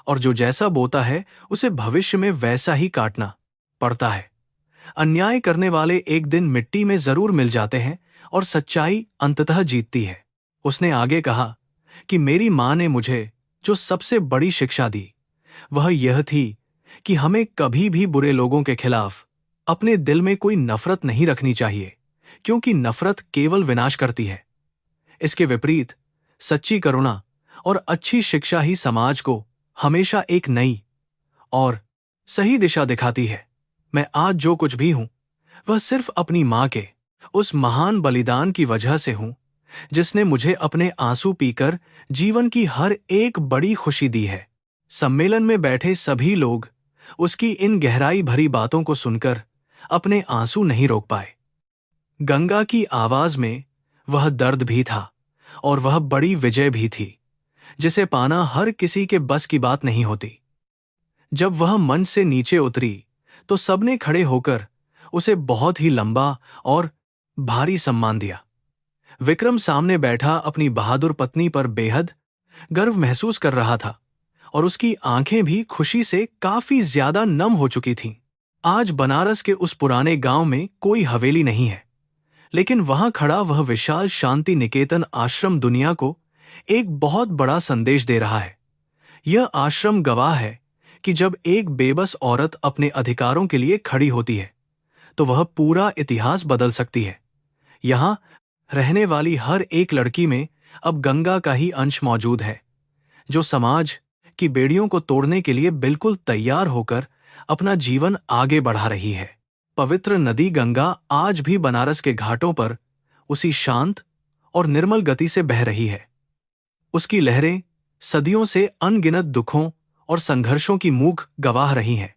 [SPEAKER 1] और जो जैसा बोता है उसे भविष्य में वैसा ही काटना पड़ता है। अन्याय करने वाले एक दिन मिट्टी में जरूर मिल जाते हैं और सच्चाई अंततः जीतती है। उसने आगे कहा कि मेरी मां ने मुझे जो सबसे बड़ी शिक्षा दी वह यह थी कि हमें कभी भी बुरे लोगों के खिलाफ अपने दिल में कोई नफरत नहीं रखनी चाहिए, क्योंकि नफरत केवल विनाश करती है। इसके विपरीत सच्ची करुणा और अच्छी शिक्षा ही समाज को हमेशा एक नई और सही दिशा दिखाती है। मैं आज जो कुछ भी हूं वह सिर्फ अपनी मां के उस महान बलिदान की वजह से हूं, जिसने मुझे अपने आंसू पीकर जीवन की हर एक बड़ी खुशी दी है। सम्मेलन में बैठे सभी लोग उसकी इन गहराई भरी बातों को सुनकर अपने आंसू नहीं रोक पाए। गंगा की आवाज में वह दर्द भी था और वह बड़ी विजय भी थी, जिसे पाना हर किसी के बस की बात नहीं होती। जब वह मंच से नीचे उतरी तो सबने खड़े होकर उसे बहुत ही लंबा और भारी सम्मान दिया। विक्रम सामने बैठा अपनी बहादुर पत्नी पर बेहद गर्व महसूस कर रहा था, और उसकी आंखें भी खुशी से काफी ज्यादा नम हो चुकी थीं। आज बनारस के उस पुराने गांव में कोई हवेली नहीं है, लेकिन वहां खड़ा वह विशाल शांति निकेतन आश्रम दुनिया को एक बहुत बड़ा संदेश दे रहा है। यह आश्रम गवाह है कि जब एक बेबस औरत अपने अधिकारों के लिए खड़ी होती है तो वह पूरा इतिहास बदल सकती है। यहां रहने वाली हर एक लड़की में अब गंगा का ही अंश मौजूद है, जो समाज की बेड़ियों को तोड़ने के लिए बिल्कुल तैयार होकर अपना जीवन आगे बढ़ा रही है। पवित्र नदी गंगा आज भी बनारस के घाटों पर उसी शांत और निर्मल गति से बह रही है। उसकी लहरें सदियों से अनगिनत दुखों और संघर्षों की मूक गवाह रही हैं,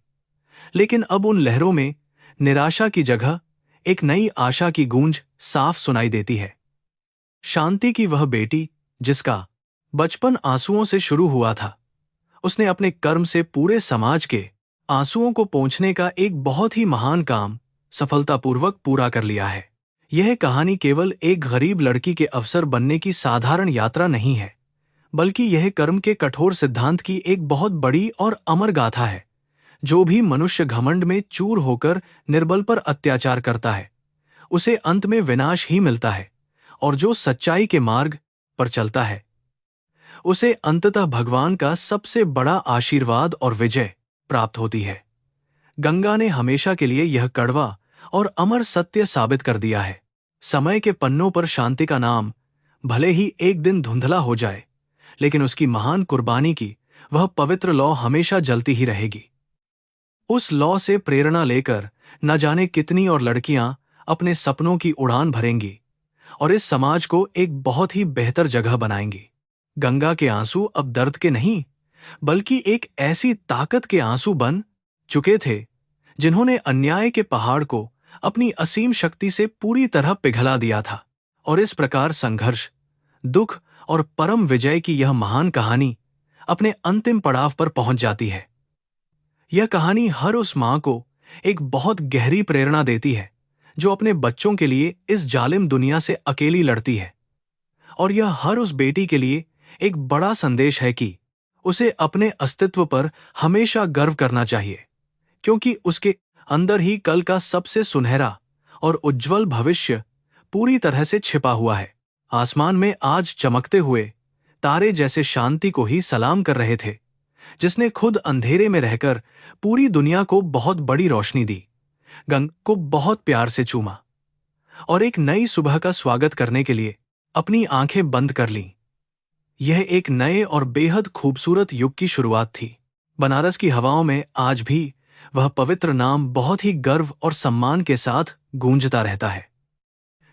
[SPEAKER 1] लेकिन अब उन लहरों में निराशा की जगह एक नई आशा की गूंज साफ सुनाई देती है। शांति की वह बेटी, जिसका बचपन आंसुओं से शुरू हुआ था, उसने अपने कर्म से पूरे समाज के आंसुओं को पोंछने का एक बहुत ही महान काम सफलतापूर्वक पूरा कर लिया है। यह कहानी केवल एक गरीब लड़की के अफसर बनने की साधारण यात्रा नहीं है, बल्कि यह कर्म के कठोर सिद्धांत की एक बहुत बड़ी और अमर गाथा है। जो भी मनुष्य घमंड में चूर होकर निर्बल पर अत्याचार करता है, उसे अंत में विनाश ही मिलता है, और जो सच्चाई के मार्ग पर चलता है, उसे अंततः भगवान का सबसे बड़ा आशीर्वाद और विजय प्राप्त होती है। गंगा ने हमेशा के लिए यह कड़वा और अमर सत्य साबित कर दिया है। समय के पन्नों पर शांति का नाम भले ही एक दिन धुंधला हो जाए, लेकिन उसकी महान कुर्बानी की वह पवित्र लौ हमेशा जलती ही रहेगी। उस लौ से प्रेरणा लेकर न जाने कितनी और लड़कियां अपने सपनों की उड़ान भरेंगी और इस समाज को एक बहुत ही बेहतर जगह बनाएंगी। गंगा के आंसू अब दर्द के नहीं, बल्कि एक ऐसी ताकत के आंसू बन चुके थे जिन्होंने अन्याय के पहाड़ को अपनी असीम शक्ति से पूरी तरह पिघला दिया था। और इस प्रकार संघर्ष, दुख और परम विजय की यह महान कहानी अपने अंतिम पड़ाव पर पहुंच जाती है। यह कहानी हर उस मां को एक बहुत गहरी प्रेरणा देती है जो अपने बच्चों के लिए इस जालिम दुनिया से अकेली लड़ती है, और यह हर उस बेटी के लिए एक बड़ा संदेश है कि उसे अपने अस्तित्व पर हमेशा गर्व करना चाहिए, क्योंकि उसके अंदर ही कल का सबसे सुनहरा और उज्जवल भविष्य पूरी तरह से छिपा हुआ है। आसमान में आज चमकते हुए तारे जैसे शांति को ही सलाम कर रहे थे, जिसने खुद अंधेरे में रहकर पूरी दुनिया को बहुत बड़ी रोशनी दी, गंगा को बहुत प्यार से चूमा और एक नई सुबह का स्वागत करने के लिए अपनी आंखें बंद कर लीं। यह एक नए और बेहद खूबसूरत युग की शुरुआत थी। बनारस की हवाओं में आज भी वह पवित्र नाम बहुत ही गर्व और सम्मान के साथ गूंजता रहता है।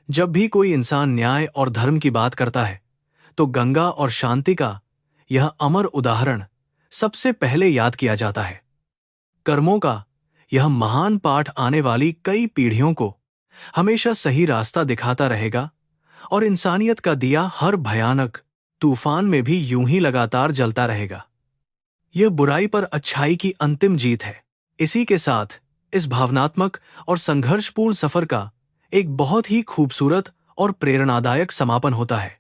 [SPEAKER 1] जब भी कोई इंसान न्याय और धर्म की बात करता है, तो गंगा और शांति का यह अमर उदाहरण सबसे पहले याद किया जाता है। कर्मों का यह महान पाठ आने वाली कई पीढ़ियों को हमेशा सही रास्ता दिखाता रहेगा, और इंसानियत का दिया हर भयानक तूफान में भी यूं ही लगातार जलता रहेगा। यह बुराई पर अच्छाई की अंतिम जीत है। इसी के साथ इस भावनात्मक और संघर्षपूर्ण सफर का एक बहुत ही खूबसूरत और प्रेरणादायक समापन होता है।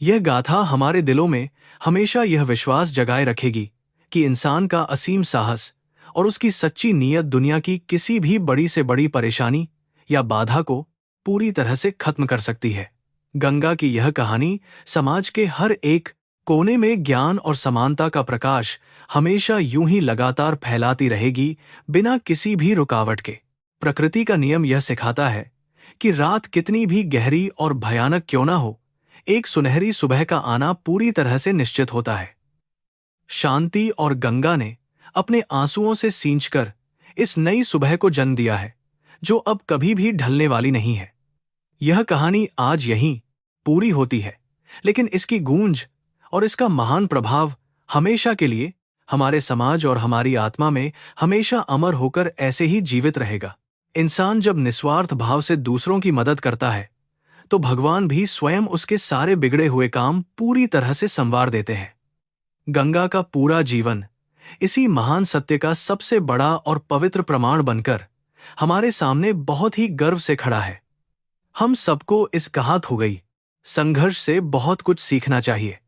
[SPEAKER 1] यह गाथा हमारे दिलों में हमेशा यह विश्वास जगाए रखेगी कि इंसान का असीम साहस और उसकी सच्ची नीयत दुनिया की किसी भी बड़ी से बड़ी परेशानी या बाधा को पूरी तरह से खत्म कर सकती है। गंगा की यह कहानी समाज के हर एक कोने में ज्ञान और समानता का प्रकाश हमेशा यूं ही लगातार फैलाती रहेगी, बिना किसी भी रुकावट के। प्रकृति का नियम यह सिखाता है कि रात कितनी भी गहरी और भयानक क्यों ना हो, एक सुनहरी सुबह का आना पूरी तरह से निश्चित होता है। शांति और गंगा ने अपने आंसुओं से सींचकर इस नई सुबह को जन्म दिया है, जो अब कभी भी ढलने वाली नहीं है। यह कहानी आज यहीं पूरी होती है, लेकिन इसकी गूंज और इसका महान प्रभाव हमेशा के लिए हमारे समाज और हमारी आत्मा में हमेशा अमर होकर ऐसे ही जीवित रहेगा। इंसान जब निस्वार्थ भाव से दूसरों की मदद करता है, तो भगवान भी स्वयं उसके सारे बिगड़े हुए काम पूरी तरह से संवार देते हैं। गंगा का पूरा जीवन इसी महान सत्य का सबसे बड़ा और पवित्र प्रमाण बनकर हमारे सामने बहुत ही गर्व से खड़ा है। हम सबको इस कहावत हो गई संघर्ष से बहुत कुछ सीखना चाहिए,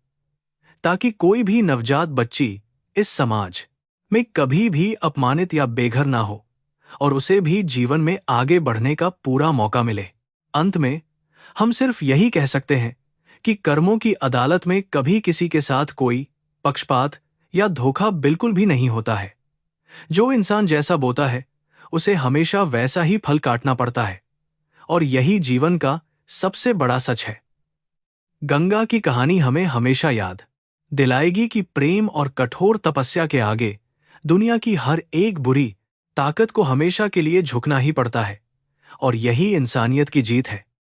[SPEAKER 1] ताकि कोई भी नवजात बच्ची इस समाज में कभी भी अपमानित या बेघर ना हो और उसे भी जीवन में आगे बढ़ने का पूरा मौका मिले। अंत में हम सिर्फ यही कह सकते हैं कि कर्मों की अदालत में कभी किसी के साथ कोई पक्षपात या धोखा बिल्कुल भी नहीं होता है। जो इंसान जैसा बोता है, उसे हमेशा वैसा ही फल काटना पड़ता है, और यही जीवन का सबसे बड़ा सच है। गंगा की कहानी हमें हमेशा याद दिलाएगी कि प्रेम और कठोर तपस्या के आगे दुनिया की हर एक बुरी ताकत को हमेशा के लिए झुकना ही पड़ता है, और यही इंसानियत की जीत है।